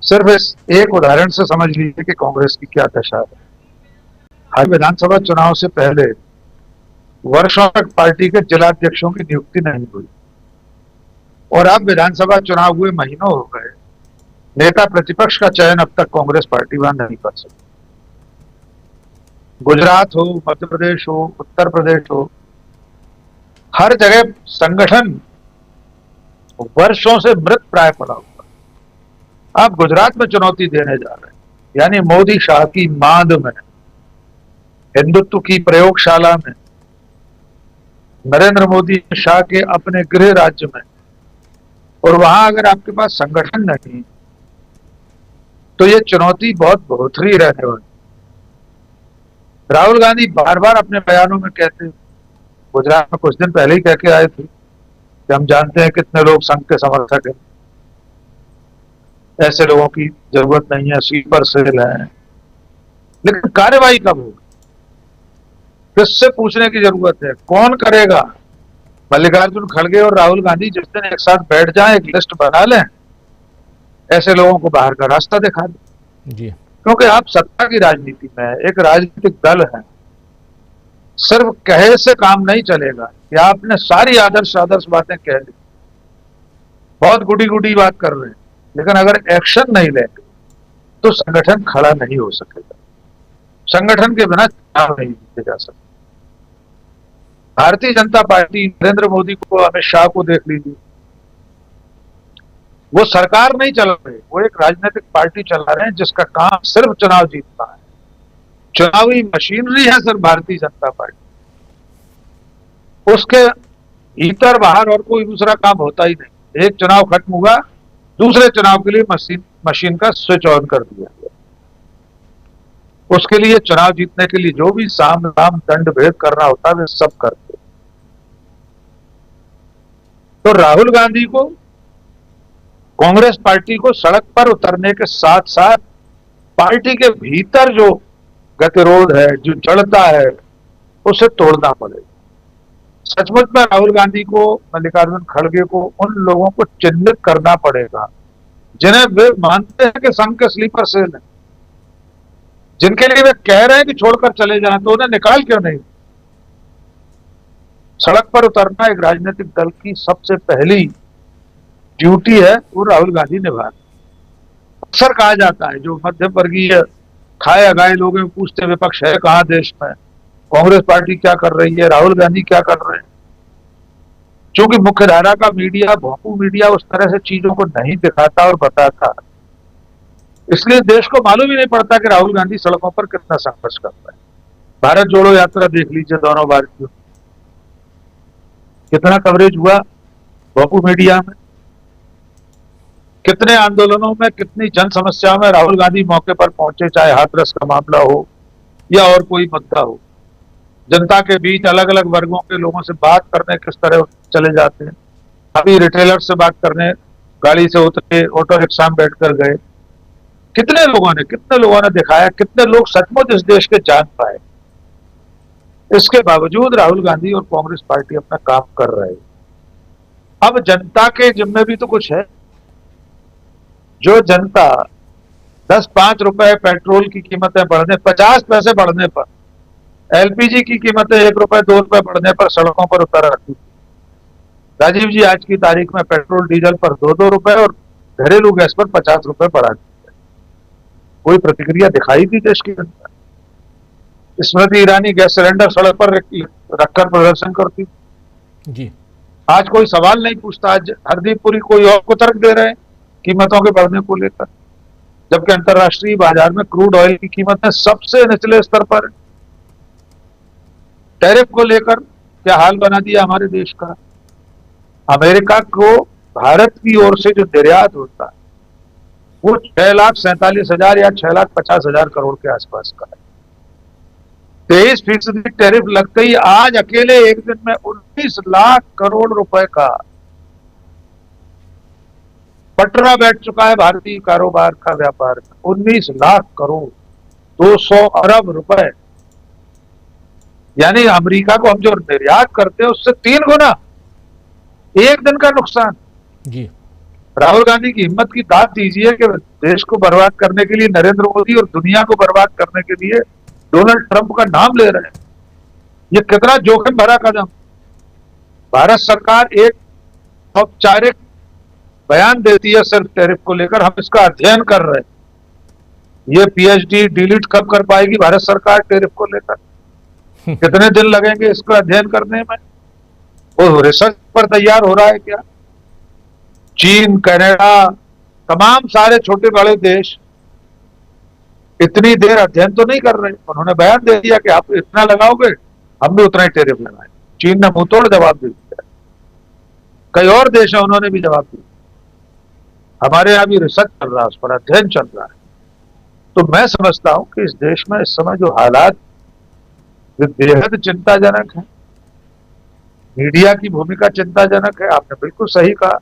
सिर्फ इस एक उदाहरण से समझ लीजिए कि कांग्रेस की क्या दशा है। हाल विधानसभा चुनाव से पहले वर्षों तक पार्टी के जिलाध्यक्षों की नियुक्ति नहीं हुई, और अब विधानसभा चुनाव हुए महीनों हो गए, नेता प्रतिपक्ष का चयन अब तक कांग्रेस पार्टी वहां नहीं कर सकी। गुजरात हो, मध्य प्रदेश हो, उत्तर प्रदेश हो, हर जगह संगठन वर्षों से मृत प्राय पड़ा हुआ। आप गुजरात में चुनौती देने जा रहे हैं, यानी मोदी शाह की मांद में, हिंदुत्व की प्रयोगशाला में, नरेंद्र मोदी शाह के अपने गृह राज्य में, और वहां अगर आपके पास संगठन नहीं तो ये चुनौती बहुत बहुतरी रहने वाली। राहुल गांधी बार बार अपने बयानों में कहते हैं, गुजरात में कुछ दिन पहले ही कह के आए थे कि हम जानते हैं कितने लोग संघ के समर्थक हैं, ऐसे लोगों की जरूरत नहीं है, स्लीपर सेल है। लेकिन कार्यवाही कब होगी, किससे पूछने की जरूरत है, कौन करेगा? मल्लिकार्जुन खड़गे और राहुल गांधी जिस दिन एक साथ बैठ जाएं, एक लिस्ट बना लें, ऐसे लोगों को बाहर का रास्ता दिखा दें। जी। क्योंकि आप सत्ता की राजनीति में, एक राजनीतिक दल है, सिर्फ कहे से काम नहीं चलेगा कि आपने सारी आदर्श बातें कह दी, बहुत गुडी गुडी बात कर रहे हैं, लेकिन अगर एक्शन नहीं लेंगे तो संगठन खड़ा नहीं हो सकेगा। संगठन के बिना चुनाव नहीं जीते जा सकते। भारतीय जनता पार्टी, नरेंद्र मोदी को, अमित शाह को देख लीजिए, वो सरकार नहीं चला रहे, वो एक राजनीतिक पार्टी चला रहे हैं जिसका काम सिर्फ चुनाव जीतना है। चुनावी मशीनरी है सर भारतीय जनता पार्टी, उसके भीतर बाहर और कोई दूसरा काम होता ही नहीं। एक चुनाव खत्म हुआ, दूसरे चुनाव के लिए मशीन का स्विच ऑन कर दिया गया। उसके लिए चुनाव जीतने के लिए जो भी साम दाम दंड भेद करना होता है वे सब करते। तो राहुल गांधी को, कांग्रेस पार्टी को सड़क पर उतरने के साथ साथ पार्टी के भीतर जो गतिरोध है, जो जड़ता है, उसे तोड़ना पड़ेगा। सचमुच में राहुल गांधी को, मल्लिकार्जुन खड़गे को, उन लोगों को चिन्हित करना पड़ेगा जिन्हें वे मानते हैं कि संघ के स्लीपर सेल है, जिनके लिए वे कह रहे हैं कि छोड़कर चले जाएं, तो उन्हें निकाल क्यों नहीं। सड़क पर उतरना एक राजनीतिक दल की सबसे पहली ड्यूटी है, वो राहुल गांधी निभा। अक्सर कहा जाता है, जो मध्यम वर्गीय खाए अगाए लोग पूछते विपक्ष है कहां देश में, कांग्रेस पार्टी क्या कर रही है, राहुल गांधी क्या कर रहे हैं। क्योंकि मुख्यधारा का मीडिया, भोंपू मीडिया उस तरह से चीजों को नहीं दिखाता और बताता, इसलिए देश को मालूम ही नहीं पड़ता कि राहुल गांधी सड़कों पर कितना संघर्ष कर रहे हैं। भारत जोड़ो यात्रा देख लीजिए, दोनों भारतीयों, कितना कवरेज हुआ भोंपू मीडिया में, कितने आंदोलनों में, कितनी जन समस्याओं में राहुल गांधी मौके पर पहुंचे, चाहे हाथरस का मामला हो या और कोई मुद्दा हो। जनता के बीच अलग अलग वर्गों के लोगों से बात करने किस तरह चले जाते हैं। अभी रिटेलर से बात करने गाड़ी से उतरे, ऑटो रिक्शा में बैठकर गए। कितने लोगों ने दिखाया, कितने लोग सचमुच इस देश के जान पाए। इसके बावजूद राहुल गांधी और कांग्रेस पार्टी अपना काम कर रहे हैं। अब जनता के जिम्मे भी तो कुछ है। जो जनता 10-5 रुपए पेट्रोल की कीमतें बढ़ने, 50 पैसे बढ़ने पर, एलपीजी की कीमतें 1 रुपए 2 रुपए बढ़ने पर सड़कों पर उतर आती थी। राजीव जी, आज की तारीख में पेट्रोल डीजल पर 2-2 रुपए और घरेलू गैस पर 50 रुपए बढ़ा दी। कोई प्रतिक्रिया दिखाई दी देश की जनता? स्मृति ईरानी गैस सिलेंडर सड़क पर रखकर प्रदर्शन करती जी। आज कोई सवाल नहीं पूछता। आज हरदीप पुरी कोई और को तर्क दे रहे हैं कीमतों के बढ़ने को लेकर, जबकि अंतर्राष्ट्रीय बाजार में क्रूड ऑयल की कीमतें सबसे निचले स्तर पर। टैरिफ को लेकर क्या हाल बना दिया हमारे देश का। अमेरिका को भारत की ओर से जो निर्यात होता है वो 6,47,000 या 6,50,000 करोड़ के आसपास का है। 23% टैरिफ लगते ही आज अकेले एक दिन में 19 लाख करोड़ रुपए का पटरा बैठ चुका है भारतीय कारोबार का, व्यापार का। 19 लाख करोड़, 200 अरब रुपए, यानी अमेरिका को हम जो निर्यात करते हैं उससे 3 गुना एक दिन का नुकसान। जी। राहुल गांधी की हिम्मत की दाद दीजिए कि देश को बर्बाद करने के लिए नरेंद्र मोदी और दुनिया को बर्बाद करने के लिए डोनाल्ड ट्रंप का नाम ले रहे हैं। ये कितना जोखिम भरा कदम। भारत सरकार एक औपचारिक बयान देती है सिर्फ टैरिफ को लेकर, हम इसका अध्ययन कर रहे हैं। ये पीएचडी डिलीट कब कर पाएगी भारत सरकार टैरिफ को लेकर? कितने दिन लगेंगे इसको अध्ययन करने में? वो रिसर्च पर तैयार हो रहा है क्या? चीन, कनाडा, तमाम सारे छोटे बड़े देश इतनी देर अध्ययन तो नहीं कर रहे। उन्होंने बयान दे दिया कि आप इतना लगाओगे, हम भी उतना ही टैरिफ लगाएं। चीन ने मुंहतोड़ जवाब दे दिया। कई और देश है, उन्होंने भी जवाब दिया। हमारे यहाँ भी रिसर्च चल रहा है, उस पर अध्ययन चल रहा है। तो मैं समझता हूं कि इस देश में इस समय जो हालात बेहद चिंताजनक है। मीडिया की भूमिका चिंताजनक है। आपने बिल्कुल सही कहा,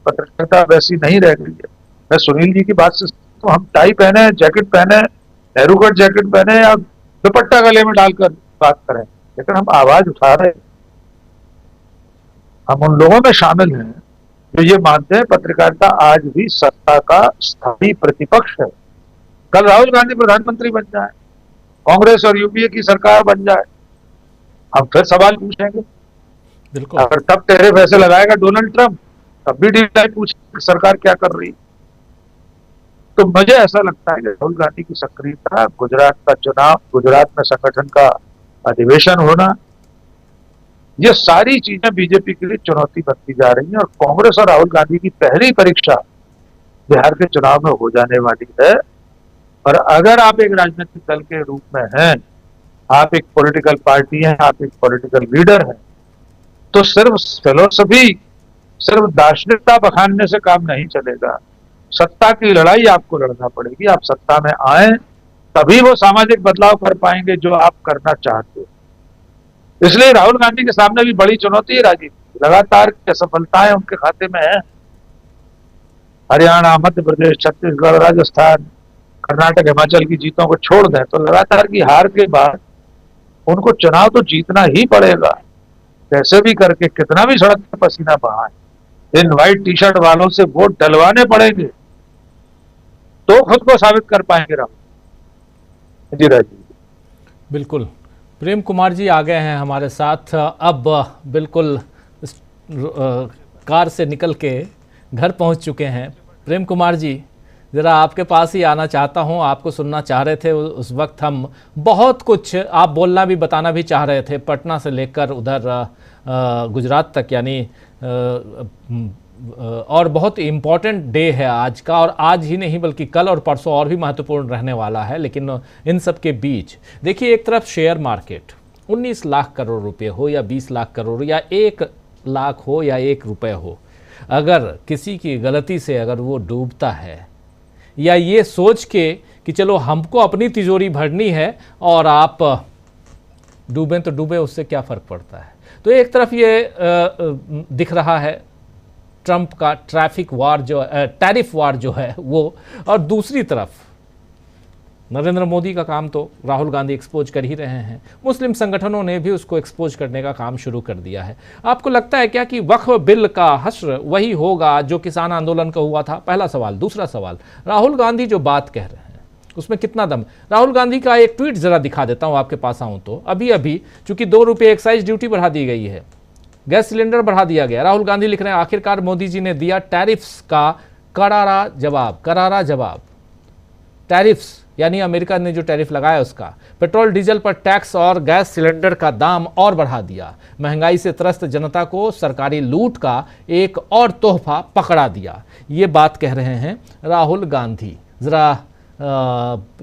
पत्रकारिता वैसी नहीं रह गई है। मैं सुनील जी की बात से तो हम टाई पहने, जैकेट पहने, नेहरू कट जैकेट पहने या दुपट्टा गले में डालकर बात करें, लेकिन हम आवाज उठा रहे हैं। हम उन लोगों में शामिल हैं जो ये मानते हैं पत्रकारिता आज भी सत्ता का स्थायी प्रतिपक्ष है। कल राहुल गांधी प्रधानमंत्री बन जाए, कांग्रेस और यूपीए की सरकार बन जाए, हम फिर सवाल पूछेंगे। बिल्कुल। अगर तब टैरिफ ऐसे लगाएगा डोनाल्ड ट्रंप, तब भी डील पूछेंगे सरकार क्या कर रही। तो मुझे ऐसा लगता है कि राहुल गांधी की सक्रियता, गुजरात का चुनाव, गुजरात में संगठन का अधिवेशन होना, ये सारी चीजें बीजेपी के लिए चुनौती बनती जा रही हैं। और कांग्रेस और राहुल गांधी की पहली परीक्षा बिहार के चुनाव में हो जाने वाली है। और अगर आप एक राजनीतिक दल के रूप में हैं, आप एक पॉलिटिकल पार्टी हैं, आप एक पॉलिटिकल लीडर हैं, तो सिर्फ फिलोसफी, सिर्फ दार्शनिकता बखानने से काम नहीं चलेगा। सत्ता की लड़ाई आपको लड़ना पड़ेगी। आप सत्ता में आए तभी वो सामाजिक बदलाव कर पाएंगे जो आप करना चाहते हो। इसलिए राहुल गांधी के सामने भी बड़ी चुनौती है राजीव। लगातार की असफलताएं उनके खाते में है। हरियाणा, मध्य प्रदेश, छत्तीसगढ़, राजस्थान, कर्नाटक, हिमाचल की जीतों को छोड़ दें तो लगातार की हार के बाद उनको चुनाव तो जीतना ही पड़ेगा, कैसे भी करके, कितना भी सड़क पर पसीना बहाए। इन व्हाइट टी शर्ट वालों से वोट डलवाने पड़ेंगे तो खुद को साबित कर पाएंगे राहुल जी। राजीव बिल्कुल, प्रेम कुमार जी आ गए हैं हमारे साथ। अब बिल्कुल कार से निकल के घर पहुंच चुके हैं। प्रेम कुमार जी, ज़रा आपके पास ही आना चाहता हूं, आपको सुनना चाह रहे थे उस वक्त हम। बहुत कुछ आप बोलना भी बताना भी चाह रहे थे, पटना से लेकर उधर गुजरात तक, यानी और बहुत इम्पॉर्टेंट डे है आज का, और आज ही नहीं बल्कि कल और परसों और भी महत्वपूर्ण रहने वाला है। लेकिन इन सब के बीच देखिए, एक तरफ शेयर मार्केट 19 लाख करोड़ रुपए हो या 20 लाख करोड़ या 1 लाख हो या 1 रुपये हो, अगर किसी की गलती से अगर वो डूबता है, या ये सोच के कि चलो हमको अपनी तिजोरी भरनी है और आप डूबें तो डूबे, उससे क्या फ़र्क पड़ता है। तो एक तरफ ये दिख रहा है ट्रंप का ट्रैफिक वार जो टैरिफ वार जो है वो, और दूसरी तरफ नरेंद्र मोदी का काम तो राहुल गांधी एक्सपोज कर ही रहे हैं। मुस्लिम संगठनों ने भी उसको एक्सपोज करने का काम शुरू कर दिया है। आपको लगता है क्या कि वक्फ बिल का हश्र वही होगा जो किसान आंदोलन का हुआ था? पहला सवाल। दूसरा सवाल, राहुल गांधी जो बात कह रहे हैं उसमें कितना दम? राहुल गांधी का एक ट्वीट जरा दिखा देता हूं आपके पास आऊं तो। अभी चूंकि 2 रुपये एक्साइज ड्यूटी बढ़ा दी गई है, गैस सिलेंडर बढ़ा दिया गया। राहुल गांधी लिख रहे हैं, आखिरकार मोदी जी ने दिया टैरिफ्स का करारा जवाब। टैरिफ्स यानी अमेरिका ने जो टैरिफ लगाया उसका, पेट्रोल डीजल पर टैक्स और गैस सिलेंडर का दाम और बढ़ा दिया। महंगाई से त्रस्त जनता को सरकारी लूट का एक और तोहफा पकड़ा दिया। ये बात कह रहे हैं राहुल गांधी। जरा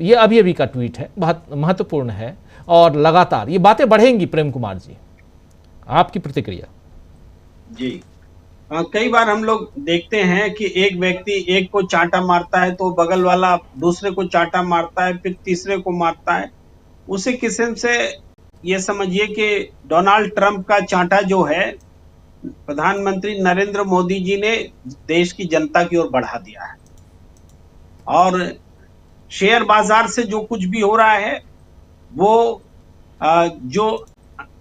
ये अभी का ट्वीट है, बहुत महत्वपूर्ण है और लगातार ये बातें बढ़ेंगी। प्रेम कुमार जी, आपकी प्रतिक्रिया? जी, कई बार हम लोग देखते हैं कि एक व्यक्ति एक को चांटा मारता है तो बगल वाला दूसरे को चांटा मारता है, फिर तीसरे को मारता है। उसी किस्म से ये समझिए कि डोनाल्ड ट्रंप का चांटा जो है प्रधानमंत्री नरेंद्र मोदी जी ने देश की जनता की ओर बढ़ा दिया है। और शेयर बाजार से जो कुछ भी हो रहा है वो जो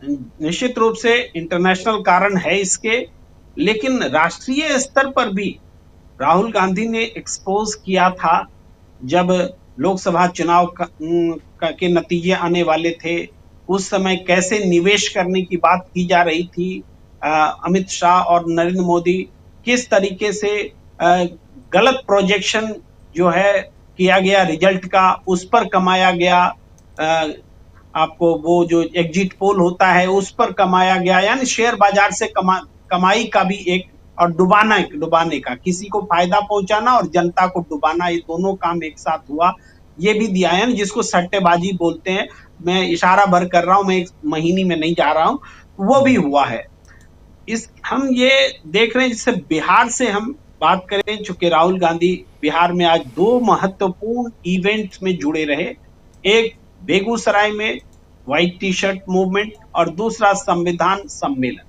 निश्चित रूप से इंटरनेशनल कारण है इसके, लेकिन राष्ट्रीय स्तर पर भी राहुल गांधी ने एक्सपोज किया था जब लोकसभा चुनाव के नतीजे आने वाले थे। उस समय कैसे निवेश करने की बात की जा रही थी, अमित शाह और नरेंद्र मोदी किस तरीके से गलत प्रोजेक्शन जो है किया गया रिजल्ट का, उस पर कमाया गया, आपको वो जो एग्जिट पोल होता है उस पर कमाया गया, यानी शेयर बाजार से कमाई का भी एक, और डुबाने का, किसी को फायदा पहुंचाना और जनता को डुबाना, ये दोनों काम एक साथ हुआ। ये भी दिया है जिसको सट्टेबाजी बोलते हैं। मैं इशारा भर कर रहा हूं, मैं एक महीने में नहीं जा रहा हूं, वो भी हुआ है। हम ये देख रहे हैं। जिससे बिहार से हम बात करें, चूंकि राहुल गांधी बिहार में आज 2 महत्वपूर्ण इवेंट में जुड़े रहे, एक बेगूसराय में व्हाइट टी शर्ट मूवमेंट और दूसरा संविधान सम्मेलन।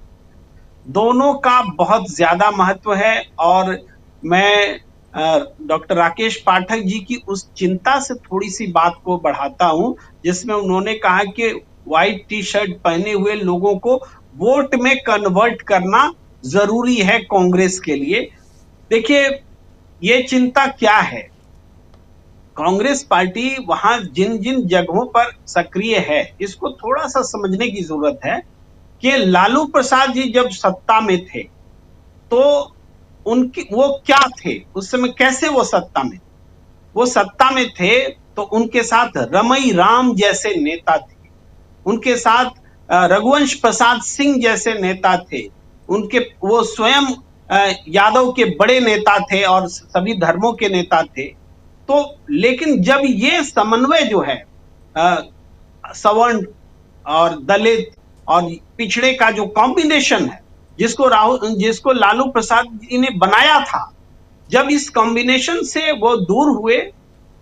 दोनों का बहुत ज्यादा महत्व है और मैं डॉक्टर राकेश पाठक जी की उस चिंता से थोड़ी सी बात को बढ़ाता हूं जिसमें उन्होंने कहा कि व्हाइट टी शर्ट पहने हुए लोगों को वोट में कन्वर्ट करना जरूरी है कांग्रेस के लिए। देखिए, ये चिंता क्या है? कांग्रेस पार्टी वहां जिन जिन जगहों पर सक्रिय है, इसको थोड़ा सा समझने की जरूरत है कि लालू प्रसाद जी जब सत्ता में थे तो उनकी वो क्या थे उस समय, कैसे वो सत्ता में थे तो उनके साथ रमई राम जैसे नेता थे, उनके साथ रघुवंश प्रसाद सिंह जैसे नेता थे, वो स्वयं यादव के बड़े नेता थे और सभी धर्मों के नेता थे। तो लेकिन जब ये समन्वय जो है सवर्ण और दलित और पिछड़े का जो कॉम्बिनेशन है, जिसको लालू प्रसाद जी ने बनाया था, जब इस कॉम्बिनेशन से वो दूर हुए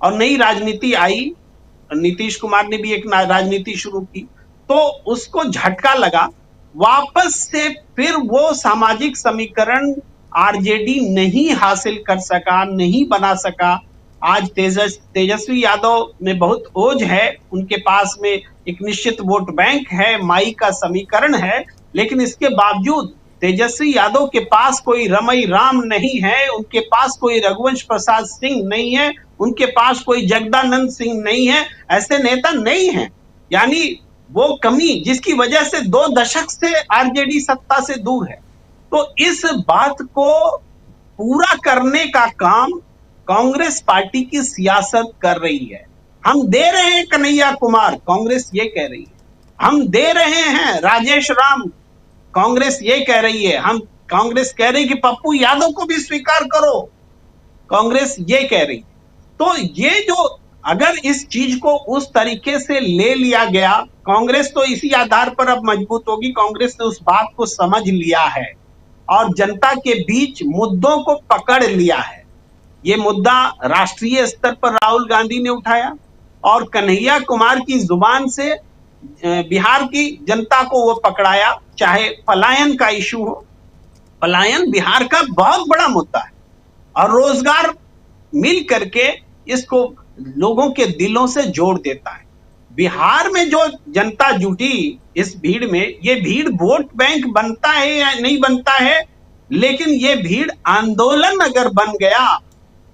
और नई राजनीति आई, नीतीश कुमार ने भी एक राजनीति शुरू की, तो उसको झटका लगा। वापस से फिर वो सामाजिक समीकरण आरजेडी नहीं हासिल कर सका, नहीं बना सका। आज तेजस्वी यादव में बहुत ओज है, उनके पास में एक निश्चित वोट बैंक है, माई का समीकरण है, लेकिन इसके बावजूद तेजस्वी यादव के पास कोई रमई राम नहीं है, उनके पास कोई रघुवंश प्रसाद सिंह नहीं है, उनके पास कोई जगदानंद सिंह नहीं है, ऐसे नेता नहीं है। यानी वो कमी जिसकी वजह से 2 दशक से आरजेडी सत्ता से दूर है। तो इस बात को पूरा करने का काम कांग्रेस पार्टी की सियासत कर रही है। हम दे रहे हैं कन्हैया कुमार, कांग्रेस ये कह रही है। हम दे रहे हैं राजेश राम, कांग्रेस ये कह रही है। हम कांग्रेस कह रही है कि पप्पू यादव को भी स्वीकार करो, कांग्रेस ये कह रही है। तो ये जो अगर इस चीज को उस तरीके से ले लिया गया, कांग्रेस तो इसी आधार पर अब मजबूत होगी। कांग्रेस ने उस बात को समझ लिया है और जनता के बीच मुद्दों को पकड़ लिया है। ये मुद्दा राष्ट्रीय स्तर पर राहुल गांधी ने उठाया और कन्हैया कुमार की जुबान से बिहार की जनता को वो पकड़ाया। चाहे पलायन का इशू हो, पलायन बिहार का बहुत बड़ा मुद्दा है और रोजगार मिल करके इसको लोगों के दिलों से जोड़ देता है। बिहार में जो जनता जुटी इस भीड़ में, ये भीड़ वोट बैंक बनता है या नहीं बनता है, लेकिन ये भीड़ आंदोलन अगर बन गया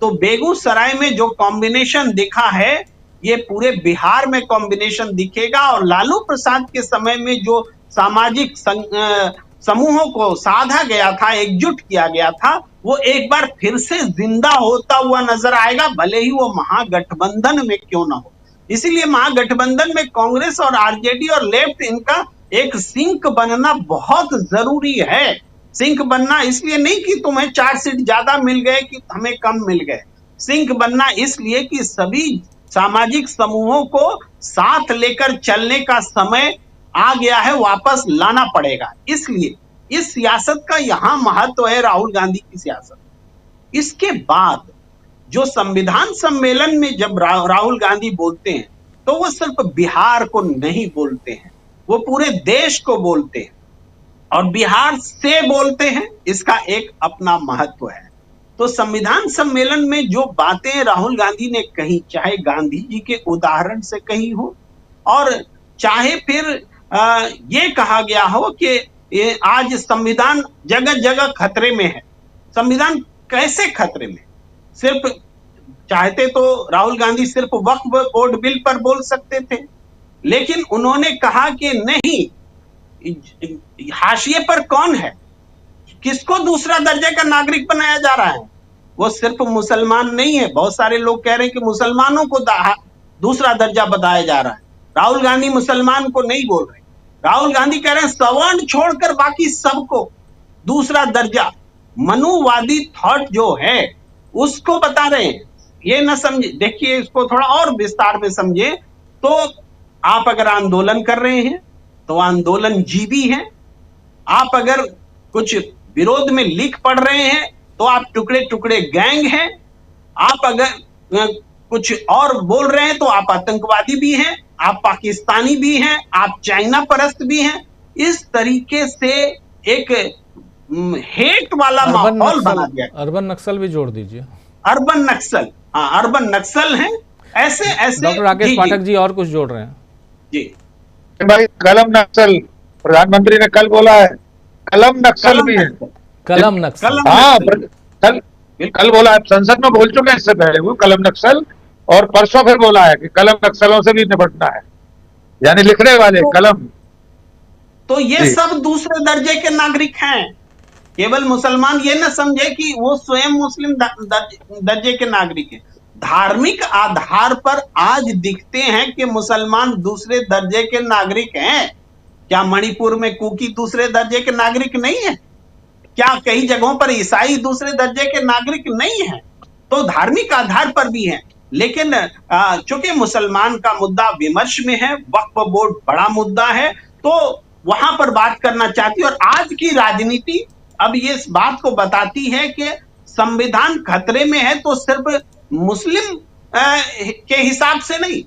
तो बेगूसराय में जो कॉम्बिनेशन दिखा है ये पूरे बिहार में कॉम्बिनेशन दिखेगा। और लालू प्रसाद के समय में जो सामाजिक समूहों को साधा गया था, एकजुट किया गया था, वो एक बार फिर से जिंदा होता हुआ नजर आएगा, भले ही वो महागठबंधन में क्यों ना हो। इसीलिए महागठबंधन में कांग्रेस और आरजेडी और लेफ्ट, इनका एक सिंक बनना बहुत जरूरी है। सिंक बनना इसलिए नहीं कि तुम्हें 4 सीट ज्यादा मिल गए कि हमें कम मिल गए, सिंक बनना इसलिए कि सभी सामाजिक समूहों को साथ लेकर चलने का समय आ गया है, वापस लाना पड़ेगा। इसलिए इस सियासत का यहां महत्व है, राहुल गांधी की सियासत। इसके बाद जो संविधान सम्मेलन में जब राहुल गांधी बोलते हैं तो वो सिर्फ बिहार को नहीं बोलते हैं, वो पूरे देश को बोलते हैं और बिहार से बोलते हैं। इसका एक अपना महत्व है। तो संविधान सम्मेलन में जो बातें राहुल गांधी ने कही, चाहे गांधी जी के उदाहरण से कही हो और चाहे फिर ये कहा गया हो कि आज संविधान जगह जगह खतरे में है। संविधान कैसे खतरे में? सिर्फ चाहते तो राहुल गांधी सिर्फ वक्फ बोर्ड बिल पर बोल सकते थे, लेकिन उन्होंने कहा कि नहीं, हाशिए पर कौन है, किसको दूसरा दर्जे का नागरिक बनाया जा रहा है? वो सिर्फ मुसलमान नहीं है। बहुत सारे लोग कह रहे हैं कि मुसलमानों को दूसरा दर्जा बताया जा रहा है। राहुल गांधी मुसलमान को नहीं बोल रहे, राहुल गांधी कह रहे हैं सवर्ण छोड़कर बाकी सबको दूसरा दर्जा। मनुवादी थॉट जो है उसको बता रहे हैं। ये ना समझे, देखिए इसको थोड़ा और विस्तार में समझे तो आप अगर आंदोलन कर रहे हैं तो आंदोलन जीवी है। आप अगर कुछ विरोध में लिख पढ़ रहे हैं तो आप टुकड़े टुकड़े गैंग हैं। आप अगर कुछ और बोल रहे हैं तो आप आतंकवादी भी हैं, आप पाकिस्तानी भी हैं, आप चाइना परस्त भी हैं। इस तरीके से एक हेट वाला माहौल बना दिया। अर्बन नक्सल भी जोड़ दीजिए। अर्बन नक्सल, हाँ अर्बन नक्सल हैं। ऐसे ऐसे डॉक्टर राकेश पाठक जी और कुछ जोड़ रहे हैं जी। भाई कलम नक्सल, प्रधानमंत्री ने कल बोला है, कलम नक्सल भी है। कलम नक्सल, हाँ कल बोला है, संसद में बोल चुके हैं इससे पहले वो कलम नक्सल, और परसों फिर बोला है कि कलम नक्सलों से भी निपटना है, यानी लिखने वाले कलम। तो ये सब दूसरे दर्जे के नागरिक हैं। केवल मुसलमान ये न समझे कि वो स्वयं मुस्लिम दर्जे के नागरिक हैं। धार्मिक आधार पर आज दिखते हैं कि मुसलमान दूसरे दर्जे के नागरिक हैं। क्या मणिपुर में कुकी दूसरे दर्जे के नागरिक नहीं है? क्या कई जगहों पर ईसाई दूसरे दर्जे के नागरिक नहीं है? तो धार्मिक आधार पर भी है। लेकिन चूंकि मुसलमान का मुद्दा विमर्श में है, वक्फ बोर्ड बड़ा मुद्दा है, तो वहां पर बात करना चाहती है। और आज की राजनीति अब ये इस बात को बताती है कि संविधान खतरे में है तो सिर्फ मुस्लिम के हिसाब से नहीं,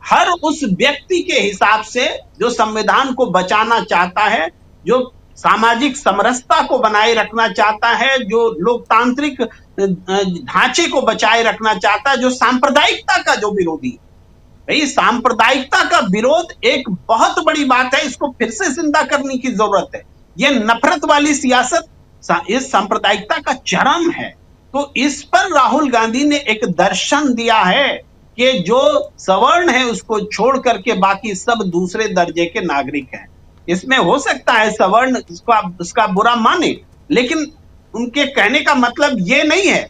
हर उस व्यक्ति के हिसाब से जो संविधान को बचाना चाहता है, जो सामाजिक समरसता को बनाए रखना चाहता है, जो लोकतांत्रिक ढांचे को बचाए रखना चाहता है, जो सांप्रदायिकता का जो विरोधी है। भाई, सांप्रदायिकता का विरोध एक बहुत बड़ी बात है, इसको फिर से जिंदा करने की जरूरत है। ये नफरत वाली सियासत इस सांप्रदायिकता का चरम है। तो इस पर राहुल गांधी ने एक दर्शन दिया है कि जो सवर्ण है उसको छोड़ करके बाकी सब दूसरे दर्जे के नागरिक हैं। इसमें हो सकता है सवर्ण उसका बुरा माने, लेकिन उनके कहने का मतलब ये नहीं है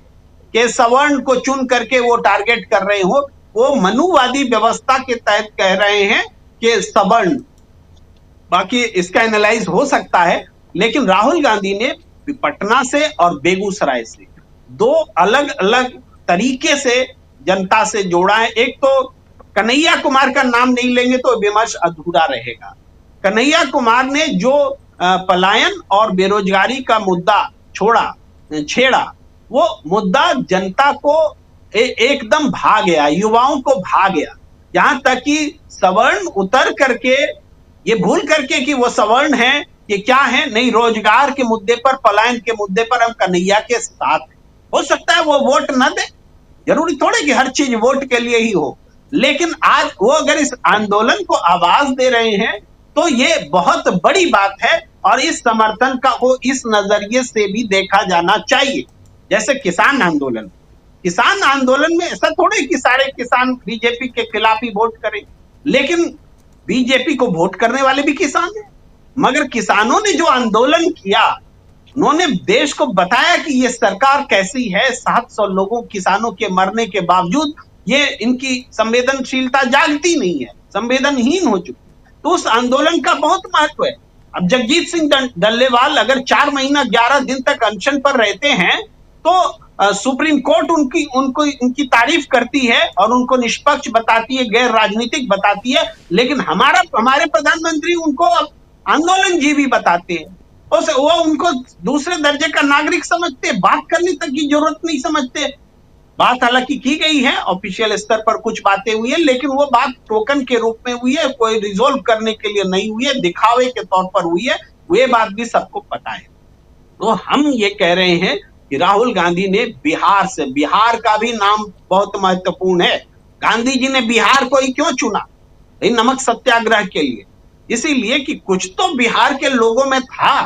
कि सवर्ण को चुन करके वो टारगेट कर रहे हो। वो मनुवादी व्यवस्था के तहत कह रहे हैं कि सवर्ण, बाकी इसका एनालाइज हो सकता है। लेकिन राहुल गांधी ने पटना से और बेगूसराय से दो अलग अलग तरीके से जनता से जोड़ा है। एक तो कन्हैया कुमार का नाम नहीं लेंगे तो विमर्श अधूरा रहेगा। कन्हैया कुमार ने जो पलायन और बेरोजगारी का मुद्दा छेड़ा, वो मुद्दा जनता को एकदम भा गया, युवाओं को भा गया। यहां तक कि सवर्ण उतर करके ये भूल करके कि वो सवर्ण है कि क्या है, नहीं, रोजगार के मुद्दे पर, पलायन के मुद्दे पर हम कन्हैया के साथ हैं। हो सकता है वो वोट न दे, जरूरी थोड़े कि हर चीज वोट के लिए ही हो, लेकिन आज वो अगर इस आंदोलन को आवाज दे रहे हैं तो ये बहुत बड़ी बात है। और इस समर्थन को इस नजरिए से भी देखा जाना चाहिए। जैसे किसान आंदोलन में ऐसा थोड़े कि सारे किसान बीजेपी के खिलाफ ही वोट करें, लेकिन बीजेपी को वोट करने वाले भी किसान हैं। मगर किसानों ने जो आंदोलन किया, उन्होंने देश को बताया कि ये सरकार कैसी है। 700 लोगों किसानों के मरने के बावजूद ये इनकी संवेदनशीलता जागती नहीं है, संवेदनहीन हो चुकी। तो उस आंदोलन का बहुत महत्व है। अब जगजीत सिंह डल्लेवाल अगर 4 महीना 11 दिन तक अनशन पर रहते हैं तो सुप्रीम कोर्ट उनकी तारीफ करती है और उनको निष्पक्ष बताती है, गैर राजनीतिक बताती है। लेकिन हमारे प्रधानमंत्री उनको आंदोलनजीवी बताते हैं, वो उनको दूसरे दर्जे का नागरिक समझते, बात करने तक की जरूरत नहीं समझते। बात हालांकि की गई है, ऑफिशियल स्तर पर कुछ बातें हुई है, लेकिन वो बात टोकन के रूप में हुई है, कोई रिजोल्व करने के लिए नहीं हुई है, दिखावे के तौर पर हुई है। ये बात भी सबको पता है। तो हम ये कह रहे हैं कि राहुल गांधी ने बिहार का भी नाम बहुत महत्वपूर्ण है। गांधी जी ने बिहार को ही क्यों चुना? नमक सत्याग्रह के लिए, इसीलिए कि कुछ तो बिहार के लोगों में था,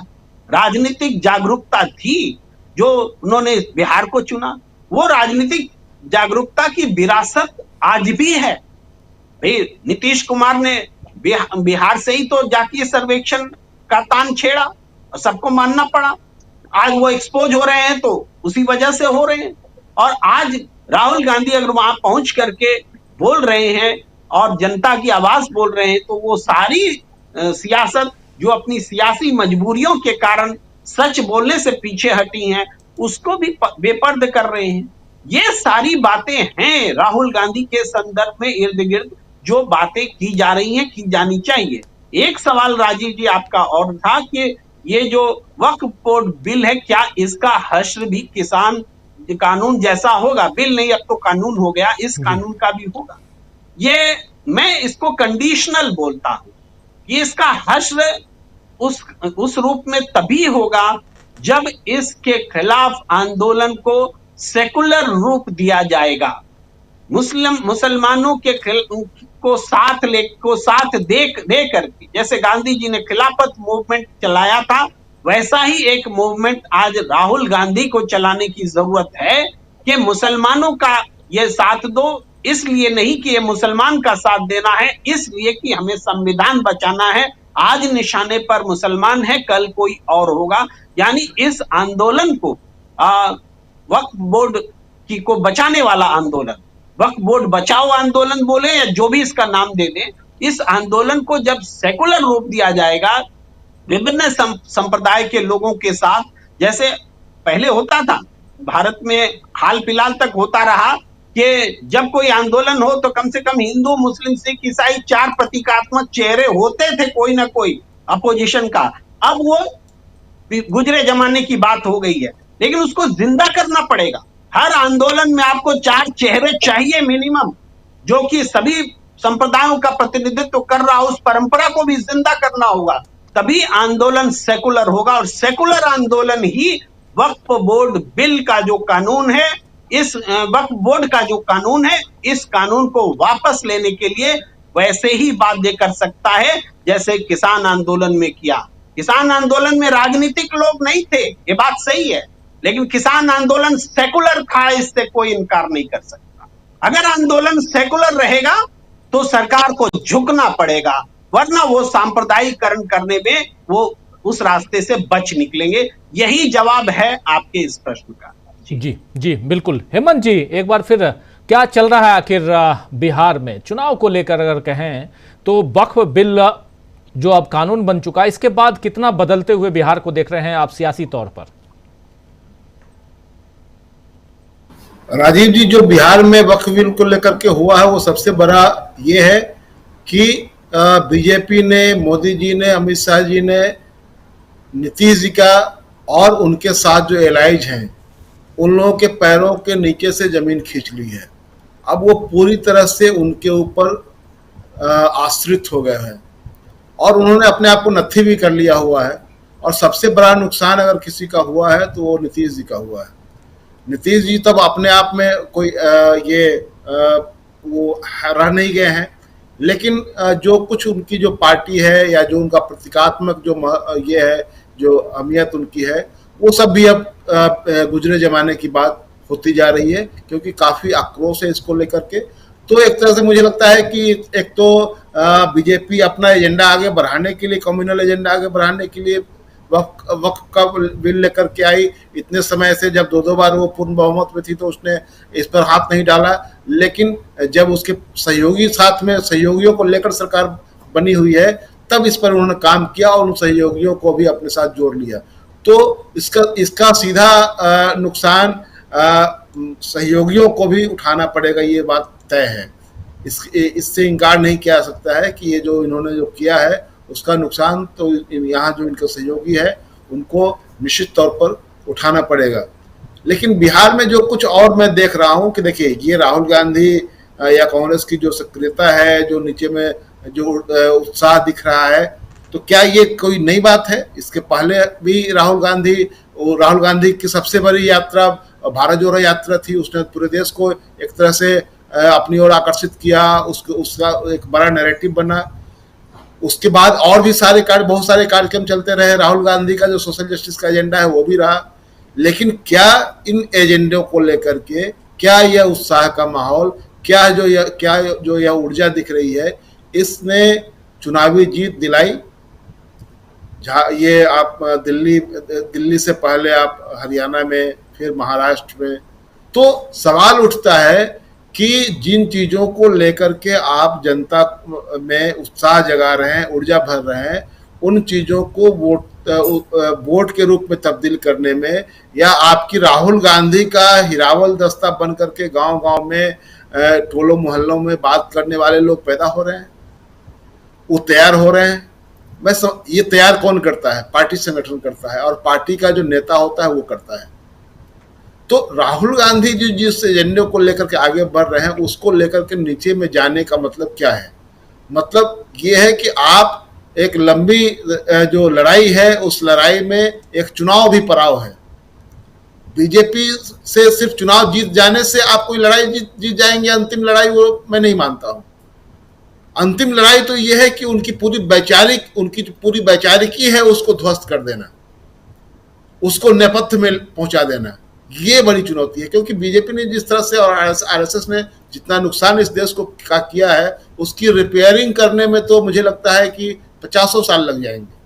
राजनीतिक जागरूकता थी, जो उन्होंने बिहार को चुना। वो राजनीतिक जागरूकता की विरासत आज भी है। भाई, नीतीश कुमार ने बिहार से ही तो जातीय सर्वेक्षण का तान छेड़ा और सबको मानना पड़ा। आज वो एक्सपोज हो रहे हैं तो उसी वजह से हो रहे हैं। और आज राहुल गांधी अगर वहां पहुंच करके बोल रहे हैं और जनता की आवाज बोल रहे हैं, तो वो सारी सियासत जो अपनी सियासी मजबूरियों के कारण सच बोलने से पीछे हटी हैं, उसको भी बेपर्द कर रहे हैं। ये सारी बातें हैं राहुल गांधी के संदर्भ में इर्द गिर्द जो बातें की जा रही हैं, की जानी चाहिए। एक सवाल राजीव जी आपका और था कि ये जो वक्फ बोर्ड बिल है, क्या इसका हश्र भी किसान कानून जैसा होगा? बिल नहीं, अब तो कानून हो गया, इस कानून का भी होगा। ये मैं इसको कंडीशनल बोलता हूं कि इसका हश्र उस रूप में तभी होगा जब इसके खिलाफ आंदोलन को सेकुलर रूप दिया जाएगा। मुसलमानों के को साथ दे करके, जैसे गांधी जी ने खिलाफत मूवमेंट चलाया था, वैसा ही एक मूवमेंट आज राहुल गांधी को चलाने की जरूरत है कि मुसलमानों का ये साथ दो। इसलिए नहीं कि ये मुसलमान का साथ देना है, इसलिए कि हमें संविधान बचाना है। आज निशाने पर मुसलमान है, कल कोई और होगा। यानी इस आंदोलन को वक्फ बोर्ड को बचाने वाला आंदोलन, वक्फ बोर्ड बचाओ आंदोलन बोले या जो भी इसका नाम दे दें, इस आंदोलन को जब सेकुलर रूप दिया जाएगा, विभिन्न संप्रदाय के लोगों के साथ, जैसे पहले होता था भारत में, हाल फिलहाल तक होता रहा कि जब कोई आंदोलन हो तो कम से कम हिंदू, मुस्लिम, सिख, ईसाई 4 प्रतीकात्मक चेहरे होते थे कोई ना कोई अपोजिशन का। अब वो गुजरे जमाने की बात हो गई है, लेकिन उसको जिंदा करना पड़ेगा। हर आंदोलन में आपको 4 चेहरे चाहिए मिनिमम, जो कि सभी संप्रदायों का प्रतिनिधित्व कर रहा, उस परंपरा को भी जिंदा करना होगा, तभी आंदोलन सेकुलर होगा। और सेकुलर आंदोलन ही वक्फ बोर्ड बिल का जो कानून है, इस वक्फ बोर्ड का जो कानून है, इस कानून को वापस लेने के लिए वैसे ही बाध्य कर सकता है जैसे किसान आंदोलन में किया। किसान आंदोलन में राजनीतिक लोग नहीं थे, ये बात सही है, लेकिन किसान आंदोलन सेकुलर था, इससे कोई इनकार नहीं कर सकता। अगर आंदोलन सेकुलर रहेगा तो सरकार को झुकना पड़ेगा, वरना वो सांप्रदायिकरण करने में वो उस रास्ते से बच निकलेंगे। यही जवाब है आपके इस प्रश्न का। जी जी बिल्कुल। हेमंत जी, एक बार फिर क्या चल रहा है आखिर बिहार में चुनाव को लेकर? अगर कहें तो वक्फ बिल जो अब कानून बन चुका है, इसके बाद कितना बदलते हुए बिहार को देख रहे हैं आप सियासी तौर पर? राजीव जी, जो बिहार में वक्फ बिल को लेकर के हुआ है वो सबसे बड़ा ये है कि बीजेपी ने, मोदी जी ने, अमित शाह जी ने नीतीश जी का और उनके साथ जो एलाइज हैं उन लोगों के पैरों के नीचे से जमीन खींच ली है। अब वो पूरी तरह से उनके ऊपर आश्रित हो गए हैं और उन्होंने अपने आप को नत्थी भी कर लिया हुआ है। और सबसे बड़ा नुकसान अगर किसी का हुआ है तो वो नीतीश जी का हुआ है। नीतीश जी तब अपने आप में कोई वो रह नहीं गए हैं, लेकिन जो कुछ उनकी जो पार्टी है या जो उनका प्रतीकात्मक जो ये है, जो अहमियत उनकी है, वो सब भी अब गुजरे जमाने की बात होती जा रही है, क्योंकि काफी आक्रोश है इसको लेकर के। तो एक तरह से मुझे लगता है कि एक तो बीजेपी अपना एजेंडा आगे बढ़ाने के लिए, कम्युनल एजेंडा आगे बढ़ाने के लिए वक्फ का बिल लेकर के आई। इतने समय से जब 2 बार वो पूर्ण बहुमत में थी तो उसने इस पर हाथ नहीं डाला, लेकिन जब उसके सहयोगी साथ में सहयोगियों को लेकर सरकार बनी हुई है तब इस पर उन्होंने काम किया और उन सहयोगियों को भी अपने साथ जोड़ लिया। तो इसका सीधा नुकसान सहयोगियों को भी उठाना पड़ेगा, ये बात तय है। इससे इनकार नहीं किया जा सकता है कि ये जो इन्होंने जो किया है उसका नुकसान तो यहाँ जो इनके सहयोगी है उनको निश्चित तौर पर उठाना पड़ेगा। लेकिन बिहार में जो कुछ और मैं देख रहा हूँ कि देखिए, ये राहुल गांधी या कांग्रेस की जो सक्रियता है, जो नीचे में जो उत्साह दिख रहा है, तो क्या ये कोई नई बात है? इसके पहले भी राहुल गांधी की सबसे बड़ी यात्रा भारत जोड़ो यात्रा थी। उसने पूरे देश को एक तरह से अपनी ओर आकर्षित किया, उसका एक बड़ा नैरेटिव बना। उसके बाद और भी बहुत सारे कार्यक्रम चलते रहे। राहुल गांधी का जो सोशल जस्टिस का एजेंडा है वो भी रहा। लेकिन क्या इन एजेंडों को लेकर के क्या यह उत्साह का माहौल, क्या जो यह ऊर्जा दिख रही है, इसने चुनावी जीत दिलाई? ये आप दिल्ली से पहले आप हरियाणा में, फिर महाराष्ट्र में, तो सवाल उठता है कि जिन चीजों को लेकर के आप जनता में उत्साह जगा रहे हैं, ऊर्जा भर रहे हैं, उन चीजों को वोट के रूप में तब्दील करने में, या आपकी राहुल गांधी का हिरावल दस्ता बन करके गांव-गांव में, टोलों मोहल्लों में बात करने वाले लोग पैदा हो रहे हैं, वो तैयार हो रहे हैं। ये तैयार कौन करता है? पार्टी संगठन करता है, और पार्टी का जो नेता होता है वो करता है। तो राहुल गांधी जी जिस एजेंडे को लेकर के आगे बढ़ रहे हैं, उसको लेकर के नीचे में जाने का मतलब क्या है? मतलब ये है कि आप एक लंबी जो लड़ाई है, उस लड़ाई में एक चुनाव भी पड़ाव है। बीजेपी से सिर्फ चुनाव जीत जाने से आप कोई लड़ाई जीत जाएंगे, अंतिम लड़ाई, वो मैं नहीं मानता हूं। अंतिम लड़ाई तो यह है कि उनकी पूरी वैचारिकी है उसको ध्वस्त कर देना, उसको नेपथ्य में पहुंचा देना। ये बड़ी चुनौती है, क्योंकि बीजेपी ने जिस तरह से और आरएसएस ने जितना नुकसान इस देश को किया है, उसकी रिपेयरिंग करने में तो मुझे लगता है कि 50 साल लग जाएंगे।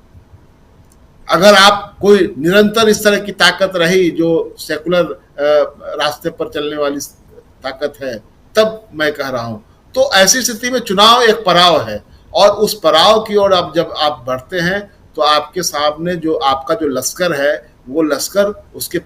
अगर आप कोई निरंतर इस तरह की ताकत रही जो सेकुलर रास्ते पर चलने वाली ताकत है, तब मैं कह रहा हूं। तो ऐसी स्थिति में चुनाव एक पड़ाव है, और उस पड़ाव की ओर जब आप बढ़ते हैं तो आपके सामने जो आपका जो लश्कर है वो लश्कर उसके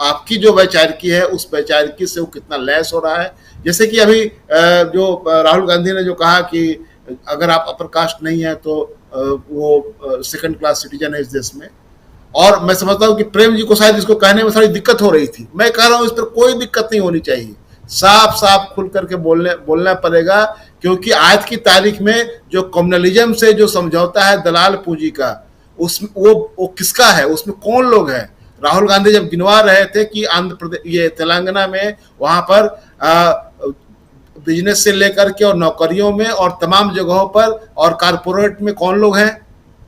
आपकी जो वैचारिकी है उस वैचारिकी से वो कितना लैस हो रहा है। जैसे कि अभी जो राहुल गांधी ने जो कहा कि अगर आप अपर कास्ट नहीं है तो वो सेकंड क्लास सिटीजन है इस देश में। और मैं समझता हूँ कि प्रेम जी को शायद इसको कहने में थोड़ी दिक्कत हो रही थी। मैं कह रहा हूँ इस पर कोई दिक्कत नहीं होनी चाहिए, साफ साफ खुल करके बोलना पड़ेगा, क्योंकि आज की तारीख में जो कम्युनलिज्म से जो समझौता है दलाल पूंजी का, उसमें वो किसका है, उसमें कौन लोग हैं। राहुल गांधी जब गिनवा रहे थे कि आंध्र प्रदेश, ये तेलंगाना में वहां पर बिजनेस से लेकर के और नौकरियों में और तमाम जगहों पर और कारपोरेट में कौन लोग हैं,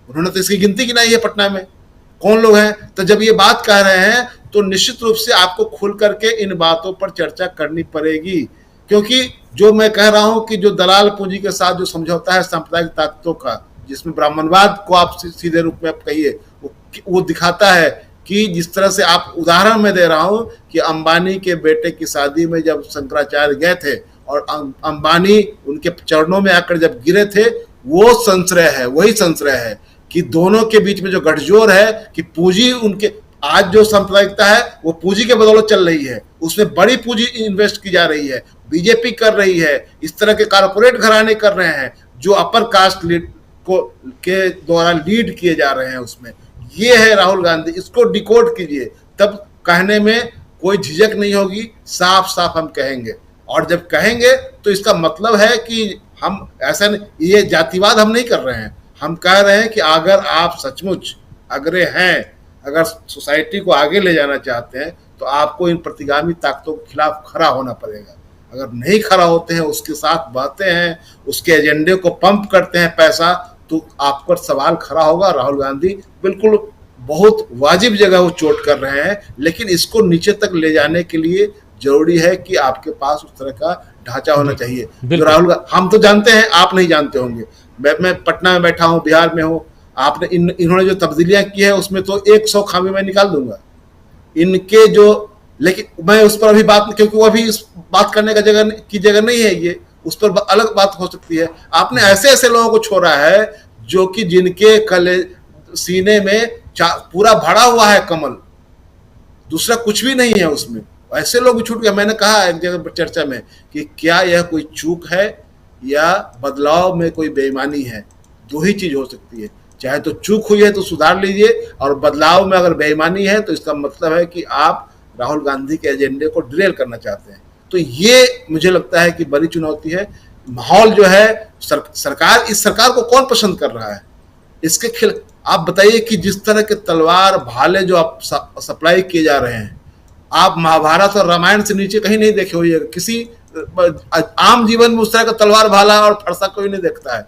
उन्होंने तो इसकी गिनती गिनाई है पटना में कौन लोग हैं। तो जब ये बात कह रहे हैं तो निश्चित रूप से आपको खुल करके इन बातों पर चर्चा करनी पड़ेगी, क्योंकि जो मैं कह रहा हूं कि जो दलाल पूंजी के साथ जो समझौता है सांप्रदायिक ताकतों का, जिसमें ब्राह्मणवाद को आप सीधे रूप में आप कहिए, वो दिखाता है कि जिस तरह से आप उदाहरण में दे रहा हूं कि अंबानी के बेटे की शादी में जब शंकराचार्य गए थे और अंबानी उनके चरणों में आकर जब गिरे थे, वो संश्रय है, वही संश्रय है कि दोनों के बीच में जो गठजोड़ है कि पूंजी उनके आज जो सांप्रदायिकता है वो पूंजी के बदौलत चल रही है, उसमें बड़ी पूंजी इन्वेस्ट की जा रही है, बीजेपी कर रही है, इस तरह के कारपोरेट घराने कर रहे हैं जो अपर कास्ट के द्वारा लीड किए जा रहे हैं उसमें। ये है राहुल गांधी, इसको डिकोड कीजिए, तब कहने में कोई झिझक नहीं होगी, साफ साफ हम कहेंगे। और जब कहेंगे तो इसका मतलब है कि हम ऐसा नहीं, ये जातिवाद हम नहीं कर रहे हैं, हम कह रहे हैं कि अगर आप सचमुच अग्रे हैं, अगर सोसाइटी को आगे ले जाना चाहते हैं तो आपको इन प्रतिगामी ताकतों के खिलाफ खड़ा होना पड़ेगा। अगर नहीं खड़ा होते हैं, उसके साथ बहते हैं, उसके एजेंडे को पंप करते हैं पैसा, तो आप पर सवाल खड़ा होगा। राहुल गांधी बिल्कुल बहुत वाजिब जगह वो चोट कर रहे हैं, लेकिन इसको नीचे तक ले जाने के लिए जरूरी है कि आपके पास उस तरह का ढांचा होना चाहिए। जो राहुल, हम तो जानते हैं, आप नहीं जानते होंगे, मैं पटना में बैठा हूँ, बिहार में हूँ, आपने इन्होंने जो तब्दीलियां की है उसमें तो 100 खामी मैं निकाल दूंगा इनके जो, लेकिन मैं उस पर अभी बात, क्योंकि वो अभी इस बात करने का जगह नहीं है, ये उस पर अलग बात हो सकती है। आपने ऐसे ऐसे लोगों को छोड़ा है जो कि जिनके सीने में पूरा भरा हुआ है कमल, दूसरा कुछ भी नहीं है उसमें, ऐसे लोग छूट गए। मैंने कहा एक जगह चर्चा में कि क्या यह कोई चूक है या बदलाव में कोई बेईमानी है, दो ही चीज हो सकती है। चाहे तो चूक हुई है तो सुधार लीजिए, और बदलाव में अगर बेईमानी है तो इसका मतलब है कि आप राहुल गांधी के एजेंडे को डिरेल करना चाहते हैं। तो ये मुझे लगता है कि बड़ी चुनौती है। माहौल जो है सरकार, इस सरकार को कौन पसंद कर रहा है, इसके खिलाफ आप बताइए कि जिस तरह के तलवार भाले जो आप सप्लाई किए जा रहे हैं, आप महाभारत और रामायण से नीचे कहीं नहीं देखे हुए, किसी आम जीवन में उस तरह का तलवार भाला और फरसा कोई नहीं देखता है।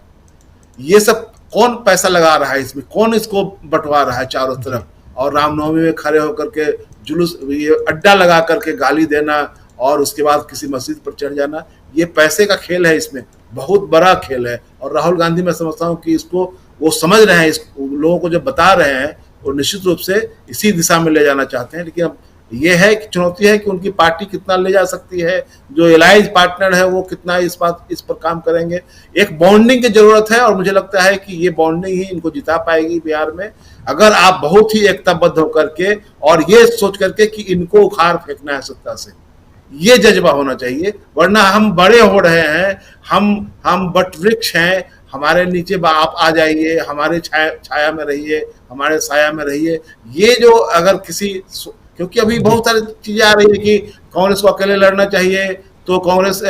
ये सब कौन पैसा लगा रहा है इसमें, कौन इसको बंटवा रहा है चारों तरफ, और रामनवमी में खड़े होकर के जुलूस, ये अड्डा लगा करके गाली देना और उसके बाद किसी मस्जिद पर चढ़ जाना, ये पैसे का खेल है, इसमें बहुत बड़ा खेल है। और राहुल गांधी मैं समझता हूँ कि इसको वो समझ रहे हैं, इस लोगों को जो बता रहे हैं वो निश्चित रूप से इसी दिशा में ले जाना चाहते हैं। लेकिन अब ये है कि चुनौती है कि उनकी पार्टी कितना ले जा सकती है, जो एलाइज पार्टनर है वो कितना इस पर काम करेंगे। एक बॉन्डिंग की जरूरत है, और मुझे लगता है कि ये बॉन्डिंग ही इनको जिता पाएगी बिहार में, अगर आप बहुत ही एकताबद्ध होकर के और ये सोच करके कि इनको उखाड़ फेंकना है सत्ता से, ये जज्बा होना चाहिए। वरना हम बड़े हो रहे हैं, हम बट वृक्ष हैं, हमारे नीचे आप आ जाइए, हमारे छाया में रहिए, हमारे साया में रहिए। ये जो अगर किसी, क्योंकि अभी बहुत सारी चीजें आ रही है कि कांग्रेस को अकेले लड़ना चाहिए, तो कांग्रेस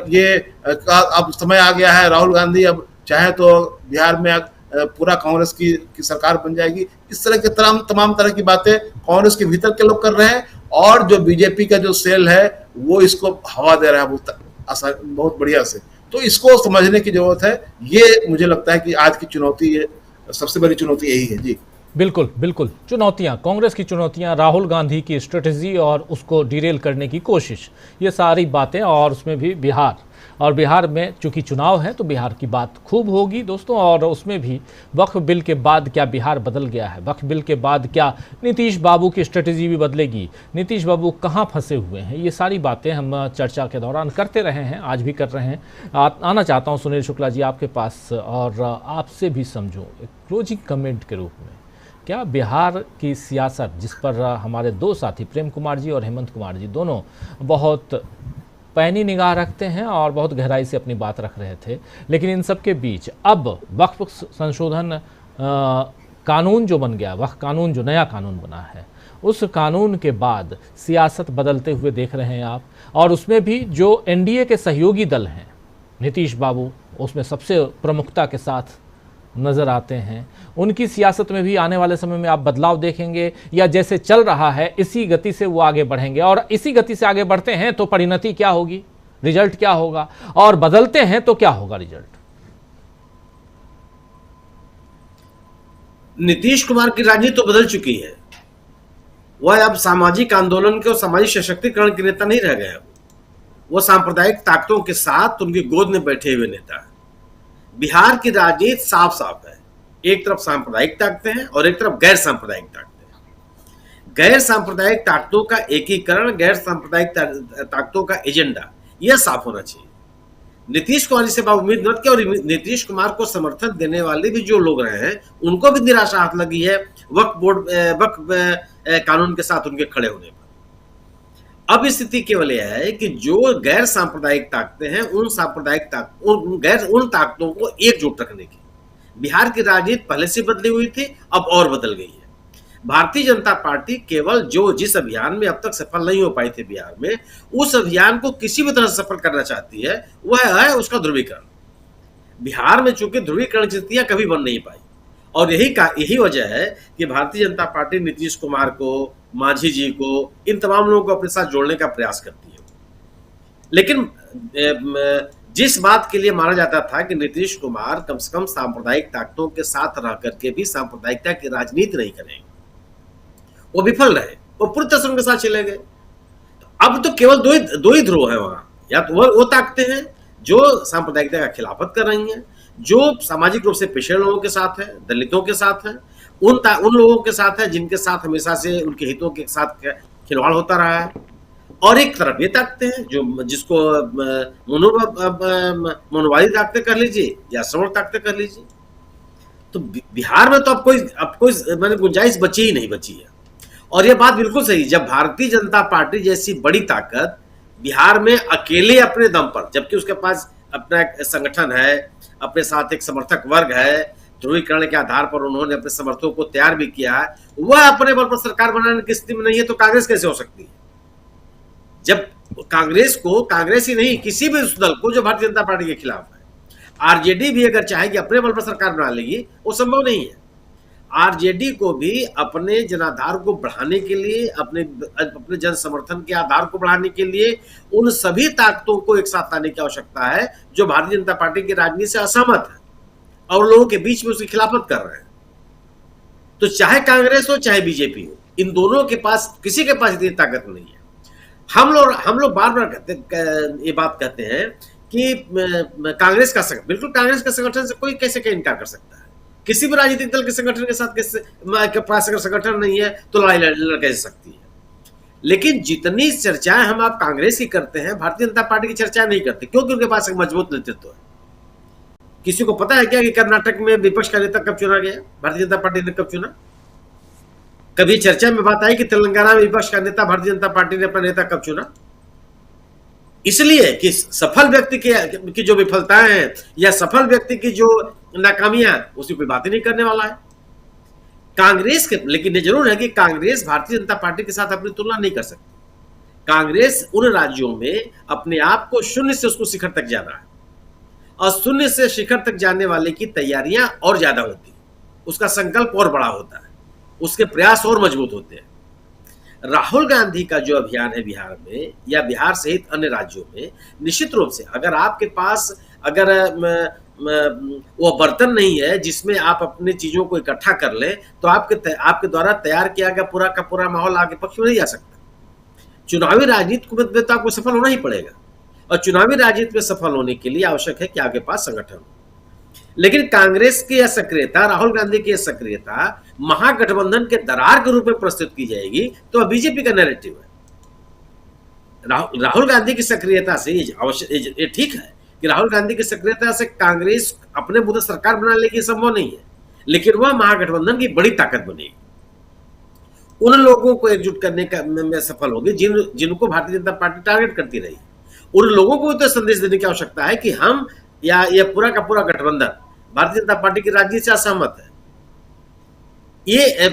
ये अब समय आ गया है, राहुल गांधी अब चाहे तो बिहार में पूरा कांग्रेस की सरकार बन जाएगी। इस तरह के तमाम तरह की बातें कांग्रेस के भीतर के लोग कर रहे हैं, और जो बीजेपी का जो सेल है वो इसको हवा दे रहा है बहुत बढ़िया से। तो इसको समझने की जरूरत है। ये मुझे लगता है कि आज की चुनौती, ये सबसे बड़ी चुनौती यही है। जी बिल्कुल बिल्कुल, चुनौतियां, कांग्रेस की चुनौतियां, राहुल गांधी की स्ट्रेटजी और उसको डिरेल करने की कोशिश, ये सारी बातें, और उसमें भी बिहार में चूंकि चुनाव है तो बिहार की बात खूब होगी दोस्तों। और उसमें भी वक्फ बिल के बाद क्या बिहार बदल गया है, वक्फ बिल के बाद क्या नीतीश बाबू की स्ट्रेटजी भी बदलेगी, नीतीश बाबू कहाँ फंसे हुए हैं, ये सारी बातें हम चर्चा के दौरान करते रहे हैं, आज भी कर रहे हैं। आना चाहता हूँ सुनील शुक्ला जी आपके पास, और आपसे भी समझो एक क्लोजिंग कमेंट के रूप में क्या बिहार की सियासत, जिस पर हमारे दो साथी प्रेम कुमार जी और हेमंत कुमार जी दोनों बहुत पैनी निगाह रखते हैं और बहुत गहराई से अपनी बात रख रहे थे, लेकिन इन सब के बीच अब वक्फ संशोधन कानून जो बन गया, वक्फ कानून जो नया कानून बना है, उस कानून के बाद सियासत बदलते हुए देख रहे हैं आप। और उसमें भी जो एनडीए के सहयोगी दल हैं, नीतीश बाबू उसमें सबसे प्रमुखता के साथ नज़र आते हैं, उनकी सियासत में भी आने वाले समय में आप बदलाव देखेंगे, या जैसे चल रहा है इसी गति से वो आगे बढ़ेंगे? और इसी गति से आगे बढ़ते हैं तो परिणति क्या होगी, रिजल्ट क्या होगा, और बदलते हैं तो क्या होगा रिजल्ट? नीतीश कुमार की राजनीति तो बदल चुकी है। वह अब सामाजिक आंदोलन के और सामाजिक सशक्तिकरण के नेता नहीं रह गए। वो सांप्रदायिक ताकतों के साथ उनकी गोद में बैठे हुए नेता है। बिहार की राजनीति साफ साफ है, एक तरफ सांप्रदायिक ताकतें हैं और एक तरफ गैर सांप्रदायिक ताकतें हैं। गैर सांप्रदायिक ताकतों का एकीकरण, गैर सांप्रदायिक ताकतों का एजेंडा, यह साफ होना चाहिए। नीतीश कुमार से उम्मीद मत किया, और नीतीश कुमार को समर्थन देने वाले भी जो लोग रहे हैं उनको भी निराशा हाथ लगी है वक्फ कानून के साथ उनके खड़े होने पर। अब स्थिति केवल यह है कि जो गैर सांप्रदायिक ताकतें हैं उन ताकतों को एकजुट रखने की बिहार की राजनीति पहले से बदली हुई थी, अब और बदल गई है। भारतीय जनता पार्टी केवल जिस अभियान में अब तक सफल नहीं हो पाई थी बिहार में, उस अभियान को किसी भी तरह से सफल करना चाहती है, वह है उसका ध्रुवीकरण। बिहार में चूंकि ध्रुवीकरण स्थितियां कभी बन नहीं पाई, और यही वजह है कि भारतीय जनता पार्टी नीतीश कुमार को, मांझी जी को, इन तमाम लोगों को अपने साथ जोड़ने का प्रयास करती है। लेकिन जिस बात के लिए माना जाता था कि नीतीश कुमार कम से कम सांप्रदायिक ताकतों के साथ रह करके भी सांप्रदायिकता की राजनीति नहीं करेंगे, वो विफल रहे, वो पूरी तरह के साथ चले गए। अब तो केवल दो ही ध्रुव है वहां, या तो वो ताकतें हैं जो सांप्रदायिकता का खिलाफत कर रही हैं, जो सामाजिक रूप से पिछड़े लोगों के साथ है, दलितों के साथ है, उन लोगों के साथ है जिनके साथ हमेशा से उनके हितों के साथ खिलवाड़ होता रहा है, और एक तरफ ये ताकतें हैं जो जिसको मनोवादी ताकतें कर लीजिए या श्रवण ताकतें कर लीजिए। तो बिहार में तो अब कोई मैंने गुंजाइश बची ही नहीं बची है। और ये बात बिल्कुल सही, जब भारतीय जनता पार्टी जैसी बड़ी ताकत बिहार में अकेले अपने दम पर, जबकि उसके पास अपना एक संगठन है, अपने साथ एक समर्थक वर्ग है, ध्रुवीकरण के आधार पर उन्होंने अपने समर्थकों को तैयार भी किया है, वह अपने बल पर सरकार बनाने की स्थिति में नहीं है, तो कांग्रेस कैसे हो सकती है? जब कांग्रेस ही नहीं, किसी भी उस दल को जो भारतीय जनता पार्टी के खिलाफ है, आरजेडी भी अगर चाहेगी अपने बल पर सरकार बना लेगी, वो संभव नहीं है। आरजेडी को भी अपने जनाधार को बढ़ाने के लिए, अपने जन समर्थन के आधार को बढ़ाने के लिए उन सभी ताकतों को एक साथ लाने की आवश्यकता है जो भारतीय जनता पार्टी की राजनीति से असहमत है और लोगों के बीच में उसकी खिलाफत कर रहे हैं। तो चाहे कांग्रेस हो चाहे बीजेपी हो, इन दोनों के पास, किसी के पास इतनी ताकत नहीं है। हम लोग बार बार ये बात कहते हैं कि कांग्रेस का संगठन, बिल्कुल कांग्रेस के संगठन से कोई कैसे इनकार कर सकता है? किसी भी राजनीतिक दल के संगठन के साथ के पास अगर संगठन नहीं है तो लड़ाई लड़ कैसे सकती है? लेकिन जितनी चर्चाएं हम आप कांग्रेस की करते हैं, भारतीय जनता पार्टी की चर्चा नहीं करते, क्योंकि उनके पास एक मजबूत नेतृत्व है। किसी को पता है क्या कि कर्नाटक में विपक्ष का नेता कब चुना गया, भारतीय जनता पार्टी ने कब चुना? कभी चर्चा में बात आई कि तेलंगाना में विपक्ष का नेता भारतीय जनता पार्टी ने अपना नेता कब चुना? इसलिए कि सफल व्यक्ति की जो विफलताएं हैं या सफल व्यक्ति की जो नाकामियां, उसकी कोई बात ही नहीं करने वाला है कांग्रेस के। लेकिन ये जरूर है कि कांग्रेस भारतीय जनता पार्टी के साथ अपनी तुलना नहीं कर सकती। कांग्रेस उन राज्यों में अपने आप को शून्य से उसको शिखर तक जाना है, और शून्य से शिखर तक जाने वाले की तैयारियां और ज्यादा होती है, उसका संकल्प और बड़ा होता है, उसके प्रयास और मजबूत होते हैं। राहुल गांधी का जो अभियान है बिहार में या बिहार सहित अन्य राज्यों में, निश्चित रूप से अगर आपके पास वो बर्तन नहीं है जिसमें आप अपनी चीजों को इकट्ठा कर लें, तो आपके द्वारा तैयार किया गया पूरा का पूरा माहौल आगे पक्ष में नहीं जा सकता। चुनावी राजनीति में तो आपको सफल होना ही पड़ेगा, और चुनावी राजनीति में सफल होने के लिए आवश्यक है कि आपके पास संगठन हो। लेकिन कांग्रेस की यह सक्रियता, राहुल गांधी की यह सक्रियता महागठबंधन के दरार के रूप में प्रस्तुत की जाएगी, तो बीजेपी का नैरेटिव है। राहुल गांधी की सक्रियता से ये ठीक है कि राहुल गांधी की सक्रियता से कांग्रेस अपने मुद्दे सरकार बना लेगी, संभव नहीं है। लेकिन वह महागठबंधन की बड़ी ताकत बनेगी, उन लोगों को एकजुट करने का में सफल होगी जिनको भारतीय जनता पार्टी टारगेट करती रही। उन लोगों को तो संदेश देने की आवश्यकता है कि हम या यह पूरा का पूरा गठबंधन भारतीय जनता पार्टी की राजनीति से असहमत है। ये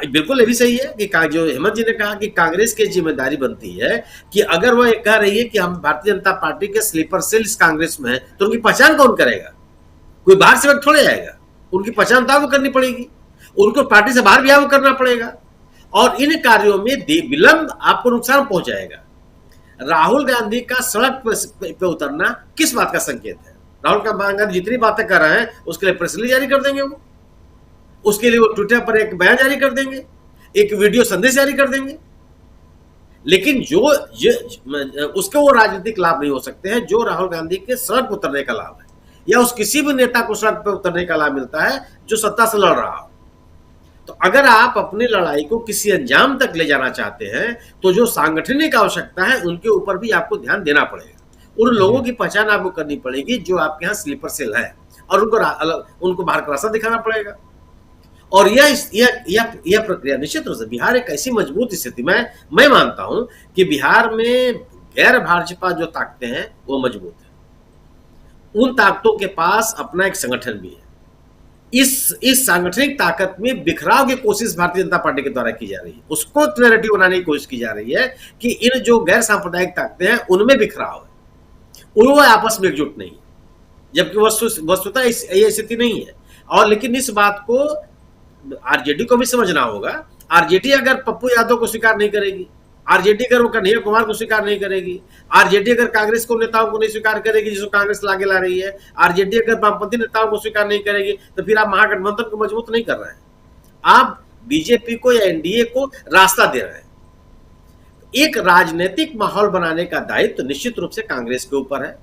बिल्कुल ये भी सही है कि जो हेमंत जी ने कहा कि कांग्रेस की जिम्मेदारी बनती है कि अगर वह कह रही है कि हम भारतीय जनता पार्टी के स्लीपर सेल इस कांग्रेस में है, तो उनकी पहचान कौन करेगा? कोई बाहर से व्यक्ति थोड़े आएगा। उनकी पहचान तो करनी पड़ेगी, उनको पार्टी से बाहर भी करना पड़ेगा, और इन कार्यों में विलंब आपको नुकसान पहुंचाएगा। राहुल गांधी का सड़क पे उतरना किस बात का संकेत है? राहुल गांधी जितनी बातें कर रहे हैं उसके लिए प्रेस रिलीज जारी कर देंगे, वो उसके लिए वो ट्विटर पर एक बयान जारी कर देंगे, एक वीडियो संदेश जारी कर देंगे, लेकिन उसके वो राजनीतिक लाभ नहीं हो सकते हैं जो राहुल गांधी के सड़क उतरने का लाभ है, या उस किसी भी नेता को सड़क पर उतरने का लाभ मिलता है जो सत्ता से लड़ रहा हो। तो अगर आप अपनी लड़ाई को किसी अंजाम तक ले जाना चाहते हैं तो जो सांगठनिक आवश्यकता है उनके ऊपर भी आपको ध्यान देना पड़ेगा। उन लोगों की पहचान आपको करनी पड़ेगी जो आपके यहाँ स्लीपर सेल है, और उनको बाहर का रास्ता दिखाना पड़ेगा। और यह प्रक्रिया निश्चित रूप से बिहार एक ऐसी मजबूत स्थिति में, मैं मानता हूं कि बिहार में गैर भाजपा जो ताकतें हैं वो मजबूत है। उन ताकतों के पास अपना एक संगठन भी है। इस सांगठनिक ताकत में बिखराव की कोशिश भारतीय जनता पार्टी के द्वारा की जा रही है। उसको नैरेटिव बनाने की कोशिश की जा रही है कि इन जो गैर सांप्रदायिक ताकतें हैं उनमें बिखराव है, वो आपस में एकजुट नहीं है, जबकि वस्तुतः ये स्थिति नहीं है। और लेकिन इस बात को आरजेडी को भी समझना होगा। आरजेडी अगर पप्पू यादव को स्वीकार नहीं करेगी, आरजेडी अगर वो कन्हैया कुमार को स्वीकार नहीं करेगी, आरजेडी अगर कांग्रेस को नेताओं को नहीं स्वीकार करेगी जिसको कांग्रेस लागे ला रही है, आरजेडी अगर वामपंथी नेताओं को स्वीकार नहीं करेगी, तो फिर आप महागठबंधन को मजबूत नहीं कर रहे हैं, आप बीजेपी को या एनडीए को रास्ता दे रहे हैं। एक राजनीतिक माहौल बनाने का दायित्व निश्चित रूप से कांग्रेस के ऊपर है।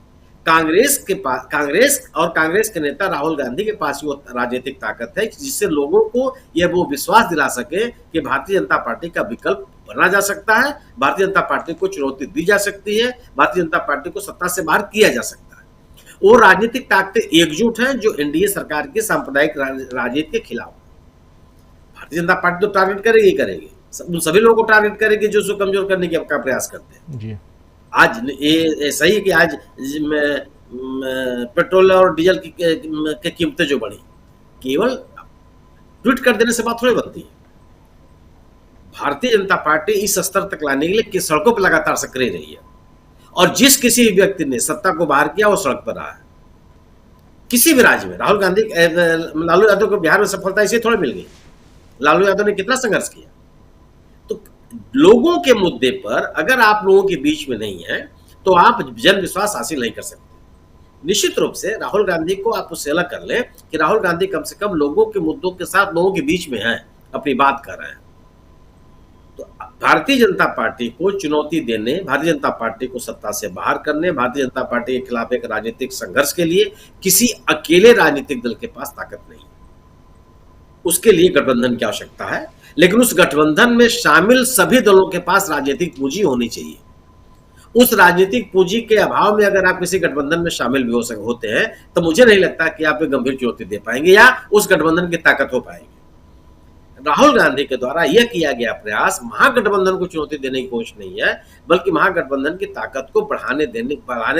कांग्रेस और कांग्रेस के नेता राहुल गांधी के पास वो राजनीतिक ताकत है जिससे लोगों को यह वो विश्वास दिला सके कि भारतीय जनता पार्टी का विकल्प बना जा सकता है, भारतीय जनता पार्टी को चुनौती दी जा सकती है, भारतीय जनता पार्टी को सत्ता से बाहर किया जा सकता है। वो राजनीतिक ताकतें एकजुट हैं जो एनडीए सरकार की सांप्रदायिक राजनीति के खिलाफ। भारतीय जनता पार्टी तो टारगेट करेगी, उन सभी लोगों को टारगेट करेगी जो उसको कमजोर करने का प्रयास करते हैं जी। आज ये सही है कि आज पेट्रोल और डीजल की कीमतें जो बढ़ी, केवल ट्वीट कर देने से बात थोड़ी बनती है। भारतीय जनता पार्टी इस स्तर तक लाने के लिए सड़कों पर लगातार सक्रिय रही है, और जिस किसी व्यक्ति ने सत्ता को बाहर किया वो सड़क पर रहा है, किसी भी राज्य में। लालू यादव को बिहार में सफलता इसे थोड़ी मिल गई, लालू यादव ने कितना संघर्ष किया। तो लोगों के मुद्दे पर अगर आप लोगों के बीच में नहीं है तो आप जन विश्वास हासिल नहीं कर सकते। निश्चित रूप से राहुल गांधी को आप उससे अलग कर लें कि राहुल गांधी कम से कम लोगों के मुद्दों के साथ लोगों के बीच में हैं, अपनी बात कर रहे हैं। तो भारतीय जनता पार्टी को चुनौती देने, भारतीय जनता पार्टी को सत्ता से बाहर करने, भारतीय जनता पार्टी के खिलाफ एक राजनीतिक संघर्ष के लिए किसी अकेले राजनीतिक दल के पास ताकत नहीं है। उसके लिए गठबंधन की आवश्यकता है, लेकिन उस गठबंधन में शामिल सभी दलों के पास राजनीतिक पूंजी होनी चाहिए। उस राजनीतिक पूंजी के अभाव में अगर आप किसी गठबंधन में शामिल भी होते हैं तो मुझे नहीं लगता कि आप एक गंभीर चुनौती दे पाएंगे या उस गठबंधन की ताकत हो पाएगी। राहुल गांधी के द्वारा यह किया गया प्रयास महागठबंधन को चुनौती देने की कोशिश नहीं है, बल्कि महागठबंधन की ताकत को बढ़ाने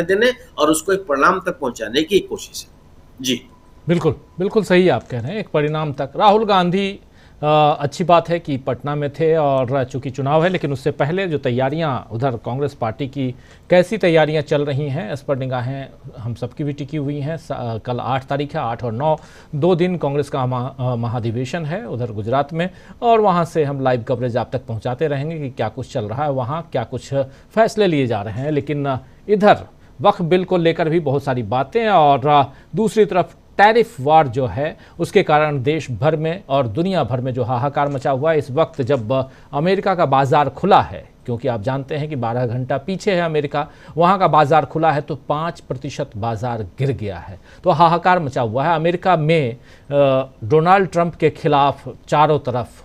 देने और उसको एक परिणाम तक पहुंचाने की कोशिश है। जी बिल्कुल सही आप कह रहे हैं, एक परिणाम तक। राहुल गांधी अच्छी बात है कि पटना में थे और चूंकि चुनाव है, लेकिन उससे पहले जो तैयारियां उधर कांग्रेस पार्टी की कैसी तैयारियां चल रही हैं इस पर निगाहें हम सबकी भी टिकी हुई हैं। कल 8 तारीख है, 8 और 9 2 दिन कांग्रेस का महाधिवेशन है उधर गुजरात में, और वहां से हम लाइव कवरेज आप तक पहुंचाते रहेंगे कि क्या कुछ चल रहा है वहां, क्या कुछ फैसले लिए जा रहे हैं। लेकिन इधर वक्फ बिल को लेकर भी बहुत सारी बातें, और दूसरी तरफ टैरिफ वार जो है उसके कारण देश भर में और दुनिया भर में जो हाहाकार मचा हुआ है इस वक्त, जब अमेरिका का बाज़ार खुला है, क्योंकि आप जानते हैं कि 12 घंटा पीछे है अमेरिका, वहाँ का बाज़ार खुला है तो 5% बाज़ार गिर गया है, तो हाहाकार मचा हुआ है। अमेरिका में डोनाल्ड ट्रंप के खिलाफ चारों तरफ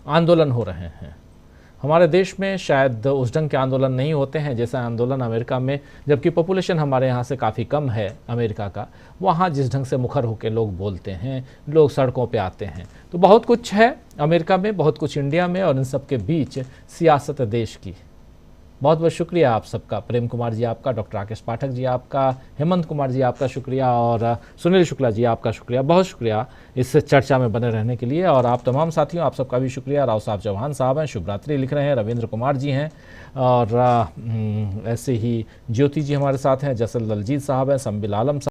आंदोलन हो रहे हैं, हमारे देश में शायद उस ढंग के आंदोलन नहीं होते हैं जैसा आंदोलन अमेरिका में, जबकि पॉपुलेशन हमारे यहाँ से काफ़ी कम है अमेरिका का। वहाँ जिस ढंग से मुखर होकर लोग बोलते हैं, लोग सड़कों पे आते हैं, तो बहुत कुछ है अमेरिका में, बहुत कुछ इंडिया में, और इन सब के बीच सियासत देश की। बहुत बहुत शुक्रिया आप सबका, प्रेम कुमार जी आपका, डॉक्टर राकेश पाठक जी आपका, हेमंत कुमार जी आपका शुक्रिया, और सुनील शुक्ला जी आपका शुक्रिया, बहुत शुक्रिया इस चर्चा में बने रहने के लिए। और आप तमाम साथियों, आप सबका भी शुक्रिया। राव साहब चौहान साहब हैं, शुभरात्रि लिख रहे हैं, रविंद्र कुमार जी हैं, और ऐसे ही ज्योति जी हमारे साथ हैं, जसल दलजीत साहब हैं, संबिल आलम साहब